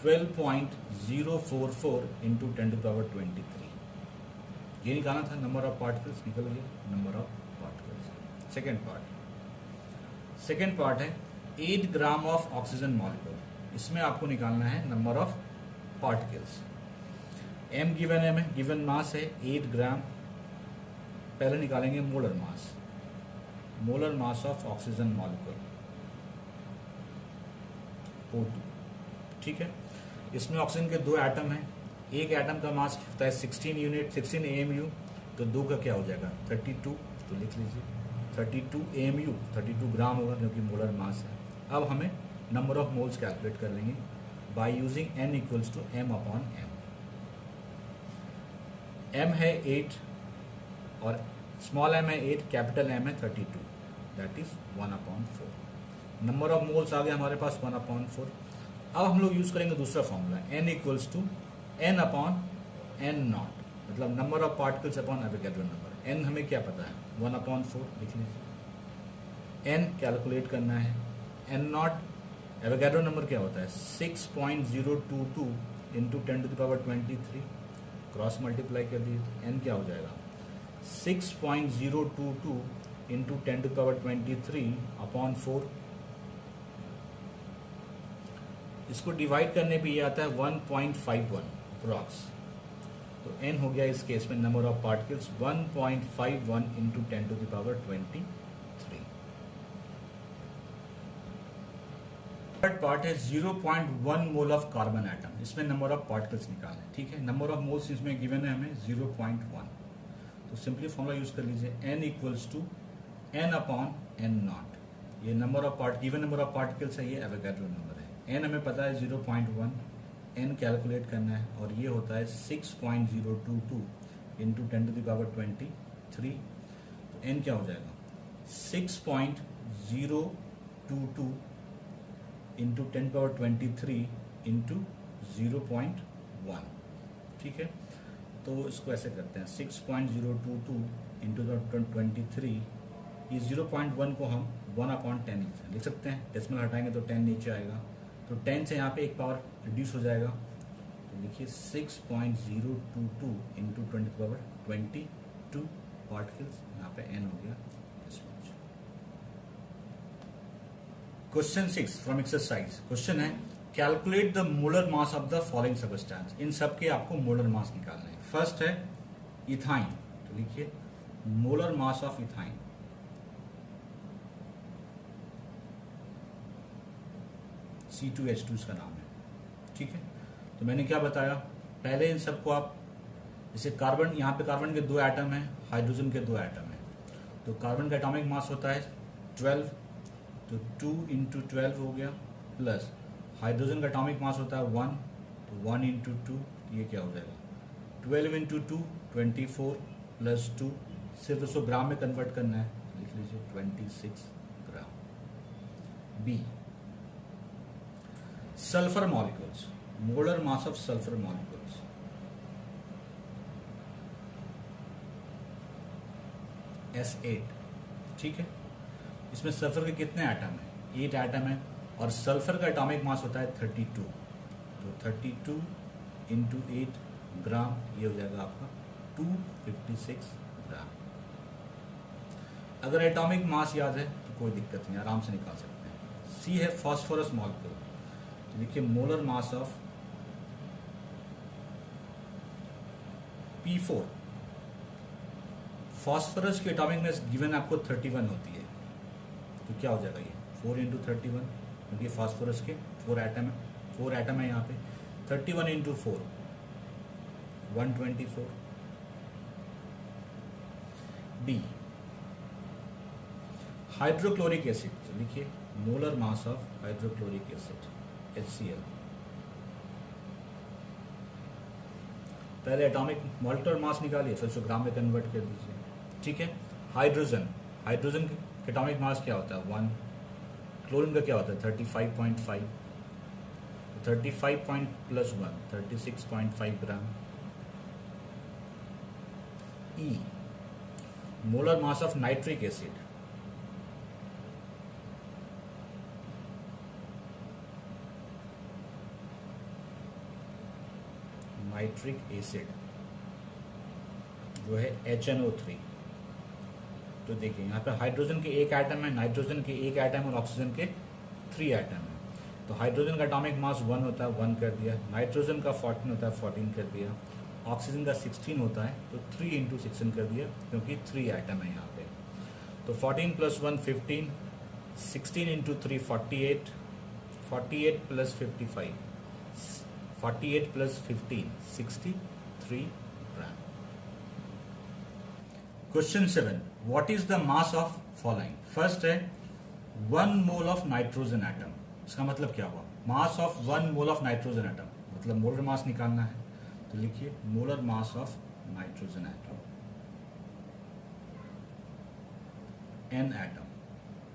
[SPEAKER 1] 12.044 इंटू 10⁻23। ये निकालना था नंबर ऑफ पार्टिकल्स, निकल गया number of particles. Second part है 8 ग्राम ऑफ ऑक्सीजन मॉलिक्यूल, इसमें आपको निकालना है number of particles. M given है, हमें गिवन मास है 8 ग्राम। पहले निकालेंगे molar mass of oxygen molecule O2, ठीक है। इसमें ऑक्सीजन के 2 एटम हैं, एक एटम का मास होता है 16 AMU, तो 2 का क्या हो जाएगा 32, तो लिख लीजिए 32 AMU, 32 ग्राम होगा क्योंकि मोलर मास है। अब हमें नंबर ऑफ मोल्स कैलकुलेट कर लेंगे by using N equals to M/M। M है 8 और स्मॉल m है 8, कैपिटल M है 32, that is 1/4। Number of moles आ गया हमारे पास 1/4। अब हम लोग यूज करेंगे दूसरा formula N equals to N/N0, मतलब number of particles upon Avogadro number. N हमें क्या पता है 1/4, लिख लीजिए। N कैलकुलेट करना है, N0 एवोगैड्रो नंबर क्या होता है 6.022 इंटू 10⁻23, क्रॉस मल्टीप्लाई कर दिए तो N क्या हो जाएगा 6.022 इंटू 10⁻23/4। इसको डिवाइड करने पे ये आता है 1.51 अप्रॉक्स, तो N हो गया इस केस में number of particles 1.51 into 10⁻23। Third part है 0.1 मोल ऑफ कार्बन एटम, इसमें नंबर ऑफ पार्टिकल्स निकालना, ठीक है। नंबर ऑफ मोल्स इसमें गिवन है हमें 0.1, तो सिंपली फॉर्मूला यूज कर लीजिए N इक्वल्स टू N/N0। ये number of given number of particles है, ये एवोगैड्रो नंबर है। N हमें पता है 0.1, N कैलकुलेट करना है और ये होता है 6.022 इंटू 10⁻23, तो N क्या हो जाएगा 6.022 इंटू 10⁻23 इंटू 0.1, ठीक है। तो इसको ऐसे करते हैं 6.022 इंटू 23, ये 0.1 को हम 1/10 लिख सकते हैं, डेसिमल हटाएंगे तो 10 नीचे आएगा, तो 10 से यहाँ पे एक पावर रिड्यूस हो जाएगा, तो लिखिए 6.022 इंटू 10⁻22 पार्टिकल्स, यहाँ पे N हो गया। क्वेश्चन 6 फ्रॉम एक्सरसाइज, क्वेश्चन है calculate the molar mass of the following substance. इन सब के आपको मोलर मास निकालना है। फर्स्ट है इथाइन, तो लिखिए molar mass of ethyne, C2H2 इसका नाम है, ठीक है। तो मैंने क्या बताया, पहले इन सबको आप जैसे कार्बन, यहाँ पे कार्बन के 2 एटम हैं, हाइड्रोजन के 2 एटम हैं, तो कार्बन का एटॉमिक मास होता है 12, तो 2 इंटू 12 हो गया, प्लस हाइड्रोजन का एटॉमिक मास होता है 1, तो 1 इंटू 2, ये क्या हो जाएगा 12 इंटू 2 24 प्लस 2, सिर्फ उसको ग्राम में कन्वर्ट करना है, लिख लीजिए 26 gram. B sulphur molecules, molar mass of sulphur molecules, S8, ठीक है। इसमें सल्फर के कितने एटम हैं 8 एटम है, और सल्फर का एटॉमिक मास होता है 32, तो 32 इंटू 8 ग्राम, ये हो जाएगा आपका 256 ग्राम। अगर एटॉमिक मास याद है तो कोई दिक्कत नहीं, आराम से निकाल सकते हैं। सी है फॉस्फोरस मॉलिक्यूल, तो देखिए molar mass of P4, phosphorus की एटॉमिक मास गिवन आपको 31 होती है, तो क्या हो जाएगा ये 4 इंटू 31, क्योंकि फॉस्फोरस के 4 एटम है यहाँ पे, 31 इंटू 4 124। डी हाइड्रोक्लोरिक एसिड, तो लिखिए molar mass of hydrochloric acid HCl, पहले एटॉमिक मॉलिक्यूलर मास निकालिए फिर उसको ग्राम में कन्वर्ट कर दीजिए, ठीक है। हाइड्रोजन का एटॉमिक मास क्या होता है 1, क्लोरीन का क्या होता है 35.5, 35 plus 1 36.5 gram. E molar mass of nitric acid, जो है HNO3। तो देखिए यहाँ पे हाइड्रोजन के एक एटम है, नाइट्रोजन के एक एटम और ऑक्सीजन के 3 एटम है। तो हाइड्रोजन का एटॉमिक मास 1 होता है, 1 कर दिया। नाइट्रोजन का 14 होता है, 14 कर दिया। ऑक्सीजन का 16 होता है, तो 3 इंटू 16 कर दिया, क्योंकि 3 एटम है यहाँ पे। तो 14 + 1 15, 16 into 3 48, 48 + 55, 48 + 15 63 gram. Question 7, what is the mass of following. First है 1 मोल ऑफ नाइट्रोजन एटम। इसका मतलब क्या हुआ, मास of 1 mole of nitrogen atom, मतलब मोलर मास निकालना है। तो लिखिए molar mass of nitrogen atom, N atom,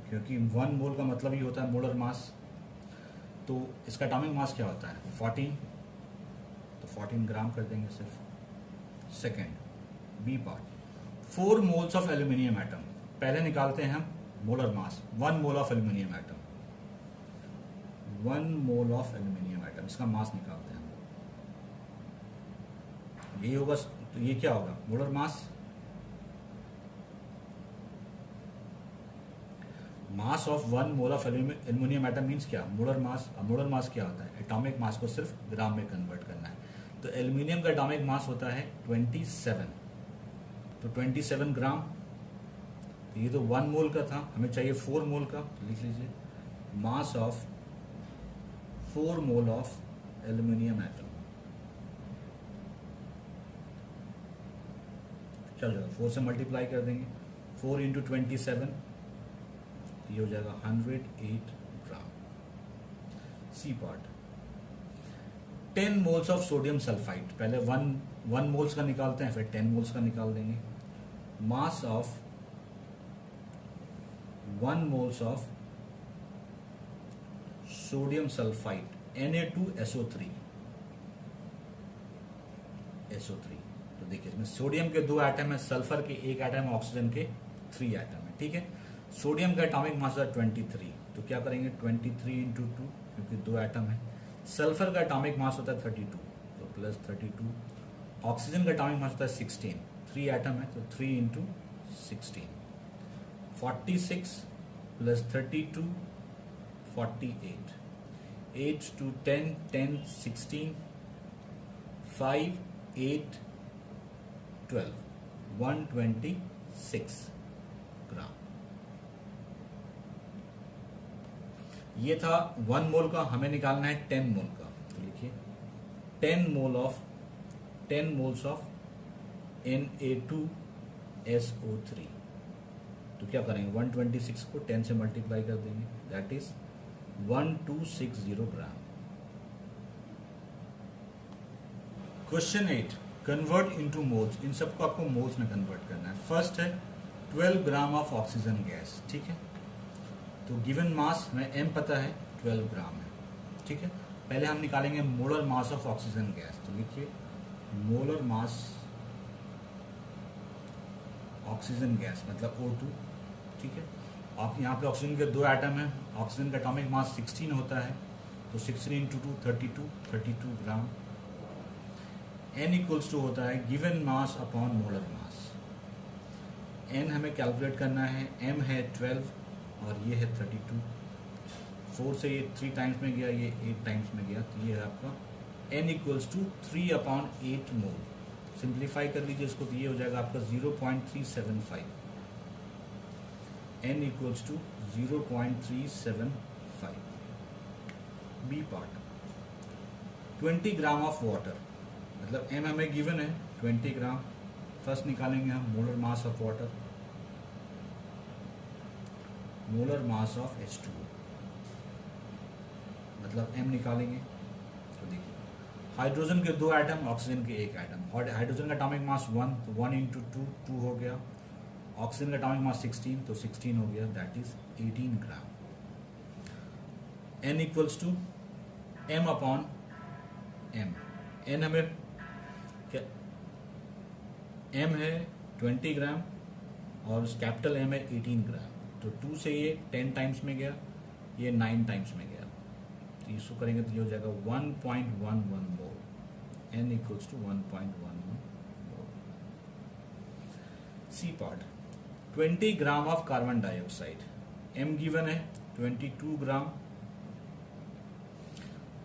[SPEAKER 1] क्योंकि 1 मोल का मतलब ही होता है मोलर मास। तो इसका एटॉमिक मास क्या होता है 14, तो 14 ग्राम कर देंगे सिर्फ। Second B part, 4 moles of aluminium atom. पहले निकालते हैं हम molar mass, 1 mole of aluminium atom, 1 mole of aluminium atom, इसका मास निकालते हैं हम। ये होगा, तो ये क्या होगा molar mass, mass of 1 mole of aluminium atom means क्या, मोलर मास। अब मोलर मास क्या होता है, एटॉमिक मास को सिर्फ ग्राम में कन्वर्ट करना है। तो एल्यूमिनियम का एटॉमिक मास होता है 27, तो 27 ग्राम। तो ये तो 1 मोल का था, हमें चाहिए 4 मोल का, तो लिख लीजिए mass of 4 mole of aluminium atom. चल जाएगा, 4 से मल्टीप्लाई कर देंगे, 4 इंटू 27, ये हो जाएगा 108 gram. C part, 10 moles of sodium sulphide. पहले 1 मोल्स का निकालते हैं, फिर 10 मोल्स का निकाल देंगे। मास of 1 moles of sodium sulphide Na2SO3, SO3। तो देखिए इसमें सोडियम के 2 एटम है, सल्फर के 1 एटम है, ऑक्सीजन के 3 एटम है। ठीक है, सोडियम का एटॉमिक मास है 23, तो क्या करेंगे 23 इंटू 2, क्योंकि 2 एटम है। सल्फर का एटॉमिक मास होता है 32, तो प्लस 32। ऑक्सीजन का एटॉमिक मास होता है 16, 3 एटम है, तो 3 इंटू 16। 46 + 32 48, 8 to 10 10 16, 5 8 12, 126 ग्राम। ये था 1 मोल का, हमें निकालना है 10 मोल का। तो लिखिए 10 मोल्स ऑफ Na2SO3। तो क्या करेंगे 126 को 10 से मल्टीप्लाई कर देंगे, that is 1260 gram. Question 8, convert into moles. इन सबको आपको मोल्स में कन्वर्ट करना है। फर्स्ट है 12 ग्राम ऑफ ऑक्सीजन गैस। ठीक है, तो गिवन मास में m पता है 12 ग्राम है। ठीक है, पहले हम निकालेंगे molar mass of oxygen gas. तो लिखिए मोलर मास ऑक्सीजन गैस मतलब O2। ठीक है, आप यहाँ पे ऑक्सीजन के 2 एटम हैं, ऑक्सीजन का एटॉमिक मास 16 होता है, तो 16 into 2 32 gram. n equals to होता है given mass upon molar mass. n हमें कैलकुलेट करना है, m है 12 और ये है 32। 4 से ये 3 टाइम्स में गया, ये 8 टाइम्स में गया, तो ये है आपका n equals to 3/8 mole. Simplify कर लीजिए इसको, तो ये हो जाएगा आपका 0.375। n equals to 0.375। B part, 20 gram of water, मतलब m हमें गिवन है 20 ग्राम। फर्स्ट निकालेंगे हम molar mass of water, molar mass of H2O, मतलब m निकालेंगे। तो देखिए हाइड्रोजन के 2 एटम, ऑक्सीजन के 1 एटम। हाइड्रोजन का एटॉमिक मास 1, तो 1 इंटू 2 2 हो गया। ऑक्सीजन का एटॉमिक मास 16, तो 16 हो गया, that is 18 gram. n equals to m upon m। n हमें क्या, m है 20 ग्राम और कैपिटल M है 18 ग्राम। तो 2 से ये 10 टाइम्स में गया, ये 9 टाइम्स में गया, तो इसको करेंगे तो ये हो जाएगा 1.11 mole. n equals to 1.11 mole. C part 20 gram of carbon dioxide, M given है 22 ग्राम,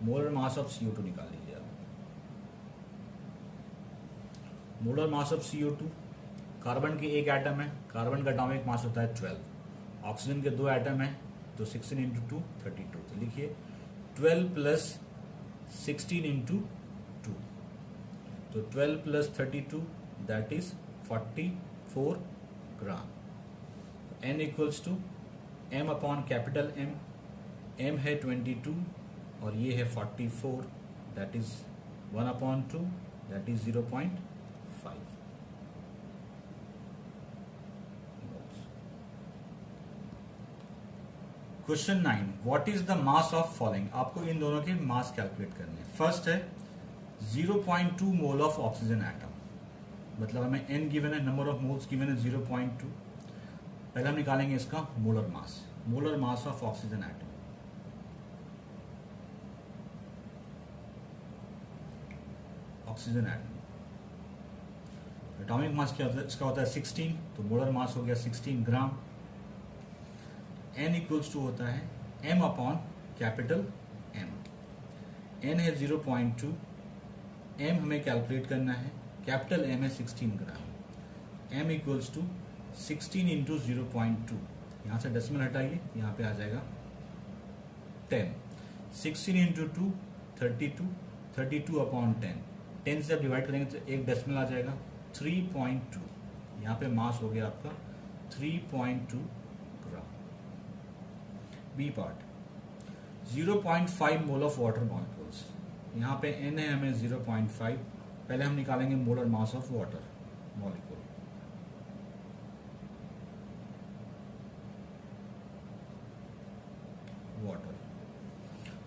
[SPEAKER 1] मोलर मास ऑफ CO2 निकाल लीजिए आप। Molar mass of CO2, carbon के एक एटम है, कार्बन का एटॉमिक मास होता है 12, ऑक्सीजन के 2 एटम है तो 16 इंटू 2 32, तो लिखिए 12 प्लस 16 इंटू 2, तो 12 plus 32 that is 44 gram. n equals to m upon capital M, m है 22 और ये है 44, that is 1 upon 2 that is 0.5। Question 9, what is the mass of following. आपको इन दोनों के मास कैलकुलेट करने हैं। फर्स्ट है 0.2 मोल ऑफ ऑक्सीजन एटम, मतलब हमें n गिवन है, नंबर ऑफ मोल्स गिवन है 0.2। पहले हम निकालेंगे इसका molar mass of oxygen atom. Oxygen atom atomic mass क्या होता है, इसका होता है 16, तो मोलर मास हो गया 16 ग्राम। n इक्वल्स टू होता है m upon capital M, n है 0.2, m हमें कैलकुलेट करना है, कैपिटल M है 16 ग्राम, m इक्वल्स टू 16 इंटू 0.2, यहाँ से डेसिमल हटाइए, यहाँ पे आ जाएगा 10, 16 इंटू 2 32, 32 अपॉन 10, 10 से आप डिवाइड करेंगे तो एक डेसिमल आ जाएगा 3.2, यहाँ पे मास हो गया आपका 3.2 gram. B part 0.5 mole of water molecules, यहाँ पे n है हमें 0.5, पहले हम निकालेंगे molar mass of water molecule.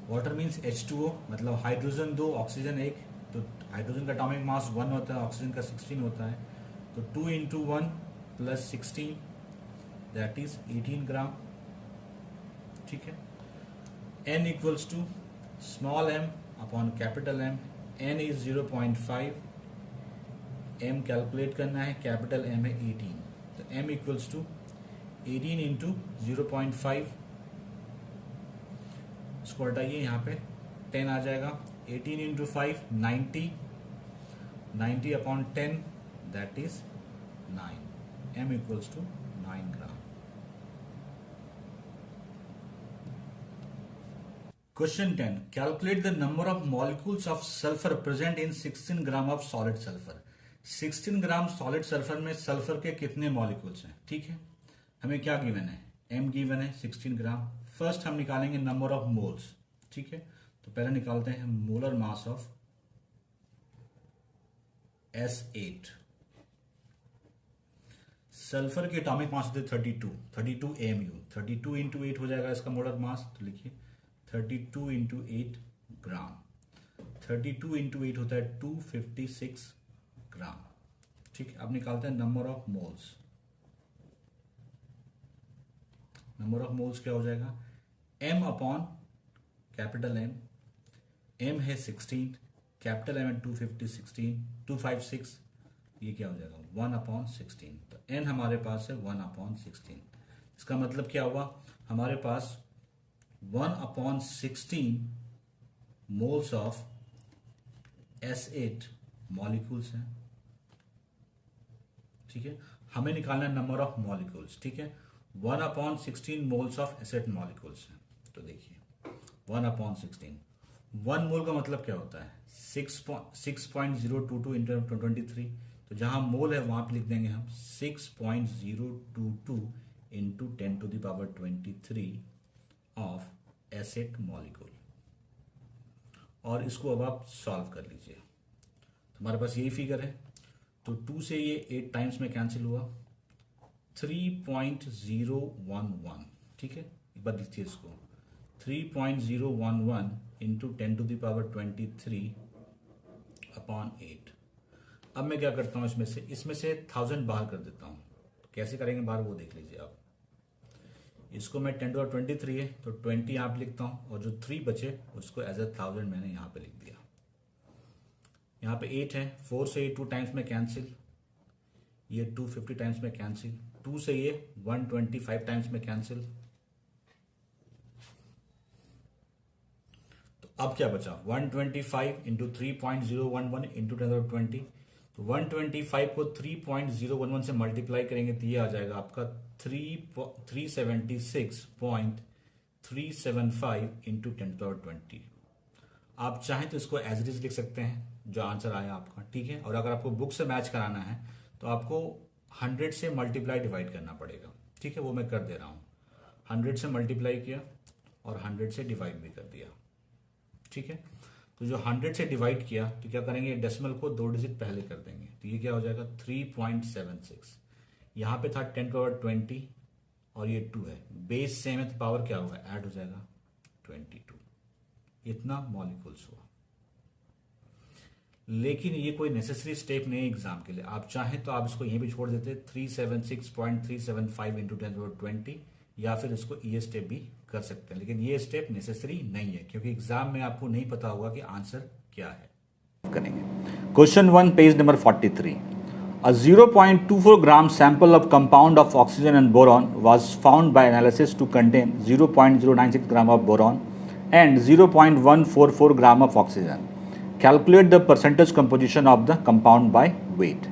[SPEAKER 1] Water means H2O, मतलब हाइड्रोजन 2 ऑक्सीजन 1, तो हाइड्रोजन का एटॉमिक मास 1 होता है, ऑक्सीजन का 16 होता है, तो 2 into 1 plus 16 that is 18 gram. ठीक है, n equals to small m upon capital M, n is 0.5, m calculate करना है, कैपिटल M है 18, तो m इक्वल्स टू 18 इंटू 0.5, इसको हटाइए, यहाँ पे 10 आ जाएगा, 18 इंटू 5 90, 90 upon 10 that is 9, m equals to 9 gram. Question 10, calculate the number of molecules of sulphur present in 16 gram of solid sulphur. 16 gram solid sulphur में सल्फर के कितने मॉलिक्यूल्स हैं। ठीक है, हमें क्या गिवन है, m गिवन है 16 ग्राम। फर्स्ट हम निकालेंगे नंबर ऑफ मोल्स। ठीक है, तो पहले निकालते हैं molar mass of S8। Sulphur के एटॉमिक मास होते 32 AMU, 32 इंटू 8 हो जाएगा इसका मोलर मास, तो लिखिए 32 इंटू 8 ग्राम, 32 इंटू 8 होता है 256 ग्राम। ठीक है, अब निकालते हैं number of moles. Number of moles क्या हो जाएगा, m upon capital M, m है 16, कैपिटल M है 256, ये क्या हो जाएगा 1 अपॉन 16, तो n हमारे पास है 1 अपॉन 16। इसका मतलब क्या हुआ, हमारे पास 1 upon 16 moles of S8 molecules हैं। ठीक है, हमें निकालना है नंबर ऑफ मॉलिक्यूल्स। ठीक है, 1 upon 16 moles of S8 molecules हैं, तो देखिए 1 अपॉन 16, 1 मोल का मतलब क्या होता है 6.022 इंटू 23, तो जहां मोल है वहां पे लिख देंगे हम 6.022 into 10 to the power 23 of S8 molecule. और इसको अब आप सॉल्व कर लीजिए, तो हमारे पास यही फिगर है, तो 2 से ये 8 टाइम्स में कैंसिल हुआ, 3.011। ठीक है, एक बार लिखिए इसको 3.011 into 10 to the power 23 upon 8। अब मैं क्या करता हूं, इसमें से 1000 बाहर कर देता हूं, कैसे करेंगे बाहर वो देख लीजिए आप। इसको मैं 10 टू पावर 23 है तो 20 यहां पे लिखता हूं, और जो 3 बचे उसको एज ए 1000 मैंने यहां पे लिख दिया। यहां पे 8 है, 4 से 2 टाइम्स में कैंसिल, ये 250 टाइम्स में कैंसिल, 2 से ये 125 टाइम्स में कैंसिल। तो अब क्या बचा, 125 इंटू 3.011 इंटू 1020। तो 125 को 3.011 से मल्टीप्लाई करेंगे तो ये आ जाएगा आपका 376.375 इंटू 1020। आप चाहें तो इसको एज इट इज लिख सकते हैं जो आंसर आया आपका, ठीक है। और अगर आपको बुक से मैच कराना है तो आपको 100 से मल्टीप्लाई डिवाइड करना पड़ेगा, ठीक है। वो मैं कर दे रहा हूँ, 100 से मल्टीप्लाई किया और 100 से डिवाइड भी कर दिया, ठीक है। तो जो 100 से डिवाइड किया तो क्या करेंगे, डेसिमल को 2 डिजिट पहले कर देंगे, तो ये क्या हो जाएगा 3.76। यहाँ पे था 10⁻20 और ये 2 है, बेस सेम है तो पावर क्या होगा, ऐड हो जाएगा 22। इतना मॉलिक्यूल्स हुआ। लेकिन ये कोई नेसेसरी स्टेप नहीं है एग्जाम के लिए। आप चाहें तो आप इसको यहीं भी छोड़ देते 376.375 इंटू 10⁻20, या फिर इसको ये स्टेप भी कर सकते हैं, लेकिन ये स्टेप नेसेसरी नहीं है क्योंकि एग्जाम में आपको नहीं पता होगा कि आंसर क्या है। करेंगे question 1 page number 43। A 0.24 gram sample of compound of oxygen and boron was found by analysis to contain 0.096 gram of boron and 0.144 gram of oxygen. Calculate the percentage composition of the compound by weight.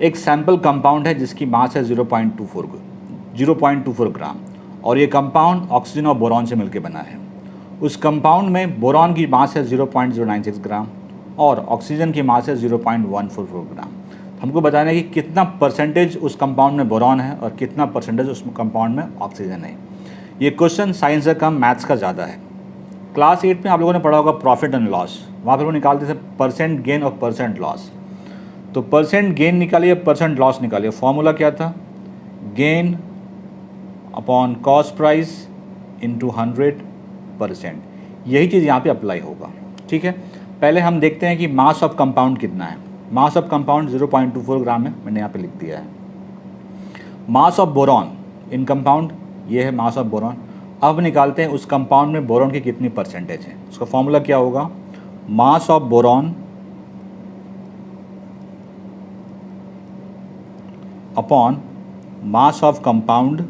[SPEAKER 1] एक sample compound है जिसकी मास है 0.24 ग्राम और ये compound oxygen और boron से मिलकर बना है। उस कंपाउंड में बोरॉन की मास है 0.096 ग्राम और ऑक्सीजन की मास है 0.144 ग्राम। हमको बताना है कि कितना परसेंटेज उस कंपाउंड में बोरॉन है और कितना परसेंटेज उस कंपाउंड में ऑक्सीजन है। ये क्वेश्चन साइंस का कम, मैथ्स का ज़्यादा है। क्लास 8 में आप लोगों ने पढ़ा होगा प्रॉफिट एंड लॉस, वहाँ पर वो निकालते थे परसेंट गेन और परसेंट लॉस। तो परसेंट गेन निकालिए, परसेंट लॉस निकालिए। फॉर्मूला क्या था, gain upon cost price into 100%। यही चीज़ यहाँ पे अप्लाई होगा, ठीक है। पहले हम देखते हैं कि मास ऑफ कंपाउंड कितना है। मास ऑफ कंपाउंड 0.24 ग्राम है, मैंने यहाँ पे लिख दिया है। Mass of boron in compound, ये है मास ऑफ बोरॉन। अब निकालते हैं उस कंपाउंड में बोरॉन की कितनी परसेंटेज है। उसका फॉर्मूला क्या होगा, mass of boron upon mass of compound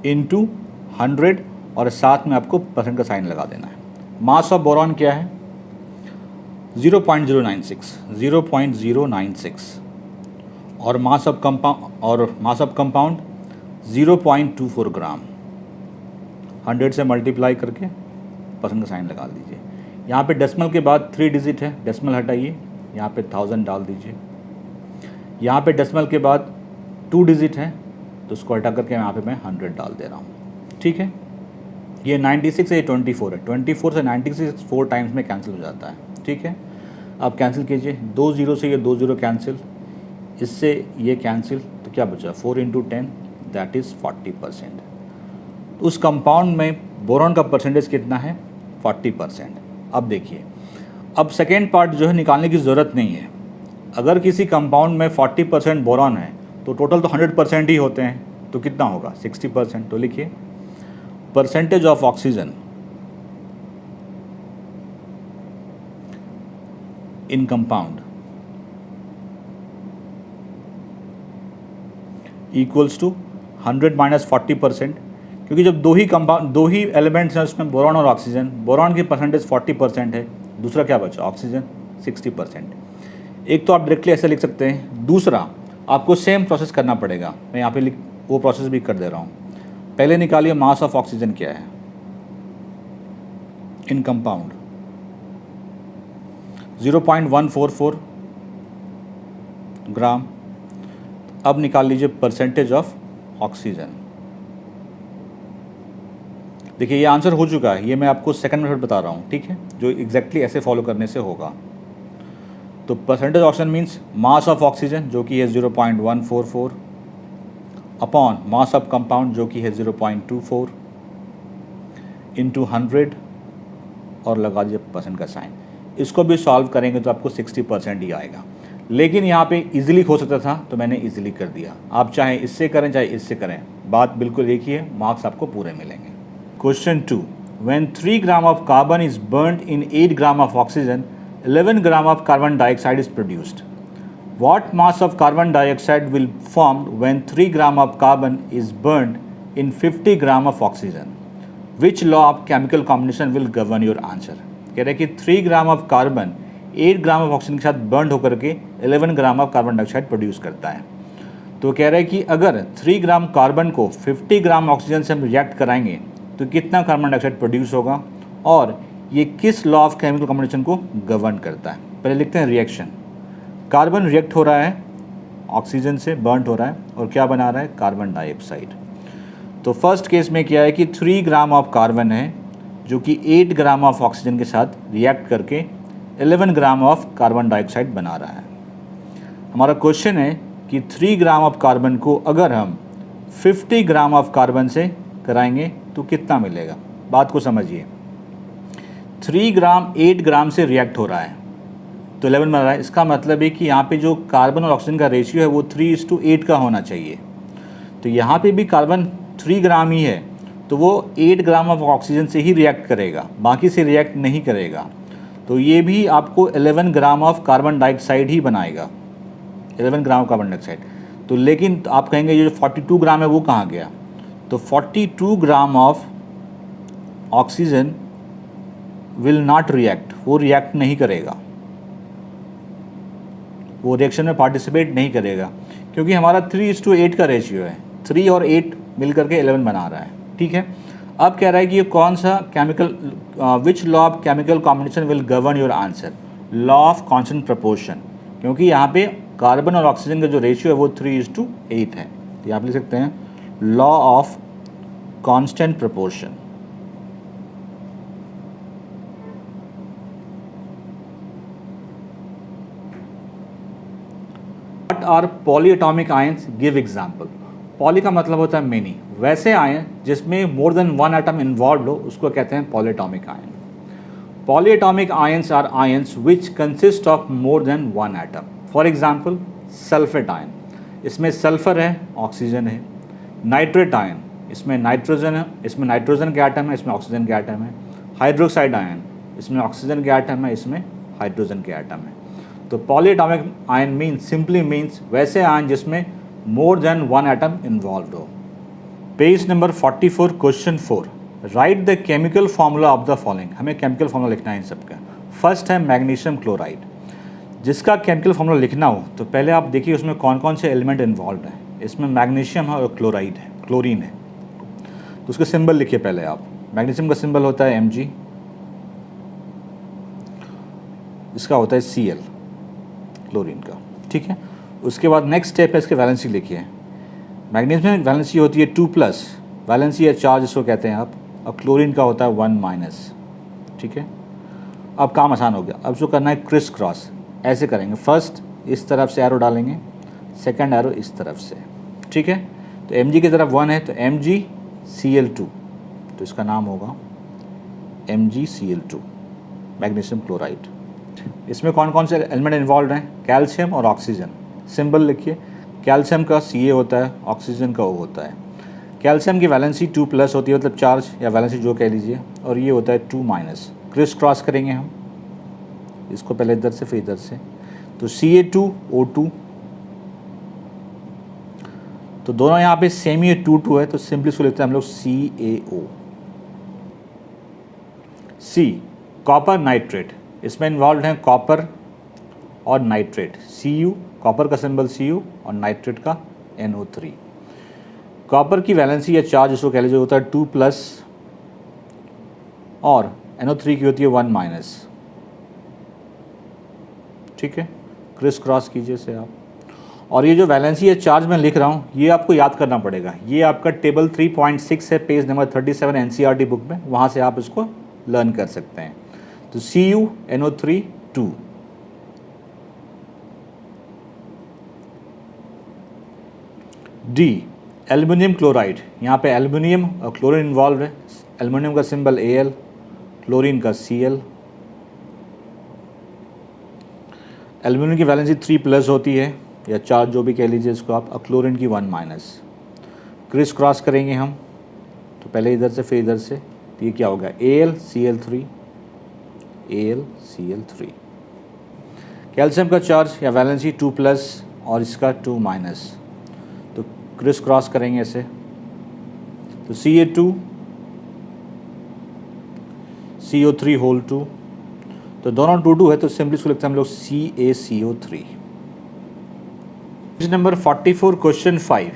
[SPEAKER 1] into 100 और साथ में आपको परसेंट का साइन लगा देना है। मास ऑफ बोरॉन क्या है 0.096 और मास ऑफ कंपाउंड 0.24 ग्राम। 100 से मल्टीप्लाई करके परसेंट का साइन लगा दीजिए। यहाँ पे डेसिमल के बाद 3 डिजिट है, डेसिमल हटाइए, यहाँ पे 1000 डाल दीजिए। यहाँ पे डेसिमल के बाद 2 डिजिट है तो उसको हटा करके यहाँ पे मैं 100 डाल दे रहा हूँ, ठीक है। ये 96 है, ये 24 है। 24 से 96 4 टाइम्स में कैंसिल हो जाता है, ठीक है। आप कैंसिल कीजिए, 2 0 से ये 2 0 कैंसिल, इससे ये कैंसिल, तो क्या बचा 4 इंटू 10 दैट इज़ 40%। तो उस कंपाउंड में बोरॉन का परसेंटेज कितना है 40%। अब देखिए, अब सेकेंड पार्ट जो है निकालने की ज़रूरत नहीं है। अगर किसी कंपाउंड में 40% बोरॉन है तो टोटल तो 100% ही होते हैं, तो कितना होगा 60%। तो लिखिए percentage of oxygen in compound equals to 100 minus 40%, क्योंकि जब दो ही एलिमेंट्स हैं उसमें बोरॉन और ऑक्सीजन, बोरॉन की परसेंटेज 40% है, दूसरा क्या बचा ऑक्सीजन 60%। एक तो आप डायरेक्टली ऐसे लिख सकते हैं, दूसरा आपको सेम प्रोसेस करना पड़ेगा। मैं यहाँ पे वो प्रोसेस भी कर दे रहा हूँ। पहले निकालिए मास ऑफ ऑक्सीजन क्या है इन कंपाउंड 0.144 ग्राम। अब निकाल लीजिए परसेंटेज ऑफ ऑक्सीजन। देखिए ये आंसर हो चुका है, ये मैं आपको सेकंड मेथड बता रहा हूँ, ठीक है, जो एग्जैक्टली ऐसे फॉलो करने से होगा। तो percentage oxygen means mass of oxygen जो कि है 0.144 अपॉन मास ऑफ कंपाउंड जो कि है 0.24 इंटू 100 और लगा दीजिए परसेंट का साइन। इसको भी सॉल्व करेंगे तो आपको 60% ही आएगा, लेकिन यहाँ पे इजीली हो सकता था तो मैंने इजीली कर दिया। आप चाहे इससे करें चाहे इससे करें, बात बिल्कुल एक ही है, मार्क्स आपको पूरे मिलेंगे। Question 2, when 3 gram of carbon is burnt in 8 gram of oxygen, 11 gram of carbon dioxide is produced. What mass of carbon dioxide will formed when 3 gram of carbon is burnt in 50 gram of oxygen? Which law of chemical combination will govern your answer? कह रहे हैं कि 3 gram of carbon 8 gram of oxygen के साथ burn होकर के 11 ग्राम of carbon dioxide produce करता है। तो कह रहे हैं कि अगर 3 ग्राम कार्बन को 50 ग्राम ऑक्सीजन से हम रिएक्ट कराएंगे तो कितना कार्बन डाइऑक्साइड प्रोड्यूस होगा और ये किस लॉ ऑफ केमिकल कॉम्बिनेशन को गवर्न करता है। पहले लिखते हैं रिएक्शन। कार्बन रिएक्ट हो रहा है ऑक्सीजन से, बर्न हो रहा है और क्या बना रहा है, कार्बन डाइऑक्साइड। तो फर्स्ट केस में क्या है कि 3 ग्राम ऑफ कार्बन है जो कि 8 ग्राम ऑफ ऑक्सीजन के साथ रिएक्ट करके 11 ग्राम ऑफ कार्बन डाइऑक्साइड बना रहा है। हमारा क्वेश्चन है कि 3 ग्राम ऑफ कार्बन को अगर हम 50 ग्राम ऑफ कार्बन से कराएंगे तो कितना मिलेगा। बात को समझिए, 3 ग्राम 8 ग्राम से रिएक्ट हो रहा है तो 11 बन रहा है। इसका मतलब है कि यहाँ पे जो कार्बन और ऑक्सीजन का रेशियो है वो 3:8 का होना चाहिए। तो यहाँ पे भी कार्बन 3 ग्राम ही है तो वो 8 ग्राम ऑफ ऑक्सीजन से ही रिएक्ट करेगा, बाकी से रिएक्ट नहीं करेगा। तो ये भी आपको 11 ग्राम ऑफ कार्बन डाइऑक्साइड ही बनाएगा, 11 ग्राम कार्बन डाइऑक्साइड। तो लेकिन आप कहेंगे ये जो 42 ग्राम है वो कहाँ गया, तो 42 gram of oxygen will not react, वो रिएक्ट नहीं करेगा, वो रिएक्शन में पार्टिसिपेट नहीं करेगा क्योंकि हमारा 3:8 का रेशियो है, 3 और 8 मिल करके 11 बना रहा है। ठीक है, अब कह रहा है कि ये कौन सा chemical, which law of chemical combination will govern your answer, law of constant proportion, क्योंकि यहाँ पे कार्बन और ऑक्सीजन का जो रेशियो है वो 3:8 है। तो आप लिख सकते हैं law of constant proportion. What are polyatomic ions? Give example. Poly का मतलब होता है मेनी, वैसे आयन जिसमें मोर देन 1 एटम इन्वॉल्व हो उसको कहते हैं polyatomic ion. Polyatomic ions are ions which consist of more than 1 atom. For example sulphate ion, इसमें सल्फर है, ऑक्सीजन है। नाइट्रेट आयन, इसमें नाइट्रोजन है, इसमें नाइट्रोजन के एटम है, इसमें ऑक्सीजन के एटम है। हाइड्रोक्साइड आयन, इसमें ऑक्सीजन के एटम है, इसमें हाइड्रोजन के एटम है। तो polyatomic ion means simply means वैसे आयन जिसमें मोर देन 1 एटम इन्वॉल्व हो। Page number 44, question 4, right the chemical formula of the following. हमें केमिकल फार्मूला लिखना है इन सबका। फर्स्ट है मैग्नीशियम क्लोराइड। जिसका केमिकल फार्मूला लिखना हो तो पहले आप देखिए उसमें कौन कौन से एलिमेंट इन्वॉल्व हैं। इसमें मैग्नीशियम है और क्लोराइड है, क्लोरीन है। तो उसका सिंबल लिखिए पहले आप। मैग्नीशियम का सिंबल होता है Mg, इसका होता है Cl क्लोरीन का। ठीक है, उसके बाद नेक्स्ट स्टेप है इसके वैलेंसी लिखिए। मैग्नीशियम में वैलेंसी होती है 2+, वैलेंसी या चार्ज इसको कहते हैं आप, और क्लोरीन का होता है 1-। ठीक है, अब काम आसान हो गया। अब जो करना है क्रिस क्रॉस, ऐसे करेंगे। फर्स्ट इस तरफ से एरो डालेंगे, सेकंड एरो इस तरफ से। ठीक है, तो Mg की तरफ 1 है तो MgCl2, तो इसका नाम होगा MgCl2 मैग्नीशियम क्लोराइड। इसमें कौन कौन से एलिमेंट इन्वॉल्व हैं, कैल्शियम और ऑक्सीजन। सिंबल लिखिए, कैल्शियम का Ca होता है, ऑक्सीजन का O होता है। कैल्शियम की वैलेंसी 2+ होती है, मतलब चार्ज या वैलेंसी जो कह लीजिए, और ये होता है 2-। क्रिस क्रॉस करेंगे हम, इसको पहले इधर से फिर इधर से, तो Ca2O2, तो दोनों यहाँ पे सेम ही 2-2 है तो सिंपली इसको लिखते हैं हम लोग CaO। C कॉपर नाइट्रेट, इसमें इन्वॉल्व हैं कॉपर और नाइट्रेट। Cu, कॉपर का सिंबल Cu और नाइट्रेट का NO3। कॉपर की वैलेंसी या चार्ज इसको कह लीजिए होता है 2+ और NO3 की होती है 1-। ठीक है, क्रिस क्रॉस कीजिए से आप। और ये जो वैलेंसी या चार्ज मैं लिख रहा हूँ ये आपको याद करना पड़ेगा। ये आपका टेबल 3.6 है, पेज नंबर 37 NCERT बुक में, वहाँ से आप इसको लर्न कर सकते हैं। तो Cu NO3 2। D aluminium chloride, यहाँ पे एल्युमिनियम और क्लोरीन इन्वॉल्व है। एल्युमिनियम का सिंबल Al, क्लोरीन का Cl। एल्युमिनियम की वैलेंसी 3+ होती है या चार्ज जो भी कह लीजिए इसको आप, और क्लोरीन की 1-। क्रिस क्रॉस करेंगे हम, तो पहले इधर से फिर इधर से। तो ये क्या होगा, AlCl3, AlCl3। कैल्शियम का चार्ज या वैलेंसी 2+ और इसका 2-, तो क्रिस क्रॉस करेंगे इसे, तो Ca2 CO3 होल 2, तो दोनों 2 है तो सिंपली इसको लिखते हैं हम लोग CaCO3। Number 44 question 5,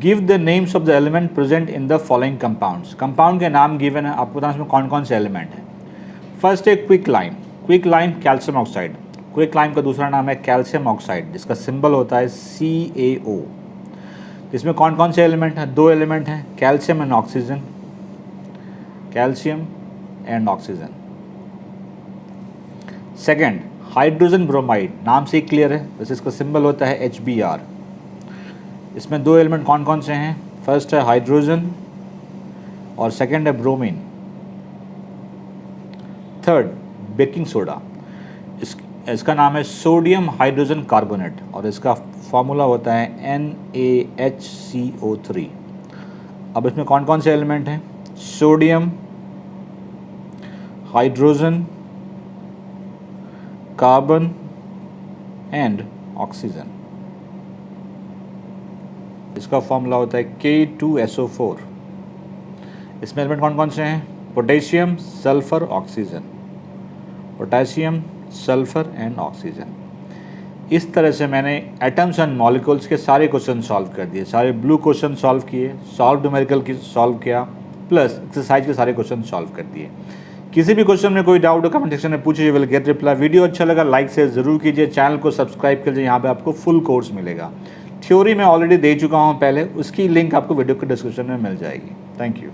[SPEAKER 1] give the names of the element present in the following compounds. Compound के नाम गिवन है, आपको बताना इसमें कौन कौन से एलिमेंट हैं। फर्स्ट है quick lime calcium oxide. Quick lime का दूसरा नाम है कैल्शियम ऑक्साइड, जिसका सिंबल होता है CaO। इसमें कौन कौन से एलिमेंट हैं, 2 एलिमेंट हैं, calcium and oxygen, calcium and oxygen. Second hydrogen bromide, नाम से ही क्लियर है, वैसे इसका सिंबल होता है HBr। इसमें 2 एलिमेंट कौन कौन से हैं, फर्स्ट है हाइड्रोजन और सेकेंड है ब्रोमीन। थर्ड बेकिंग सोडा, इसका नाम है सोडियम हाइड्रोजन कार्बोनेट और इसका फॉर्मूला होता है NaHCO3। अब इसमें कौन कौन से एलिमेंट हैं, sodium, hydrogen, carbon and oxygen. इसका फॉर्मूला होता है K2SO4। इसमें एलिमेंट कौन कौन से हैं, potassium, sulphur, oxygen, potassium, sulphur and oxygen. इस तरह से मैंने एटम्स एंड मॉलिक्यूल्स के सारे क्वेश्चन सॉल्व कर दिए, सारे ब्लू क्वेश्चन सॉल्व किए, सॉल्व न्यूमेरिकल की सॉल्व किया, प्लस एक्सरसाइज के सारे क्वेश्चन सॉल्व कर दिए। किसी भी क्वेश्चन में कोई डाउट हो कमेंट सेक्शन में पूछिए, विल गेट रिप्लाई। वीडियो अच्छा लगा लाइक शेयर जरूर कीजिए, चैनल को सब्सक्राइब कीजिए, यहाँ पे आपको फुल कोर्स मिलेगा। थ्योरी मैं ऑलरेडी दे चुका हूँ पहले, उसकी लिंक आपको वीडियो के डिस्क्रिप्शन में मिल जाएगी। Thank you.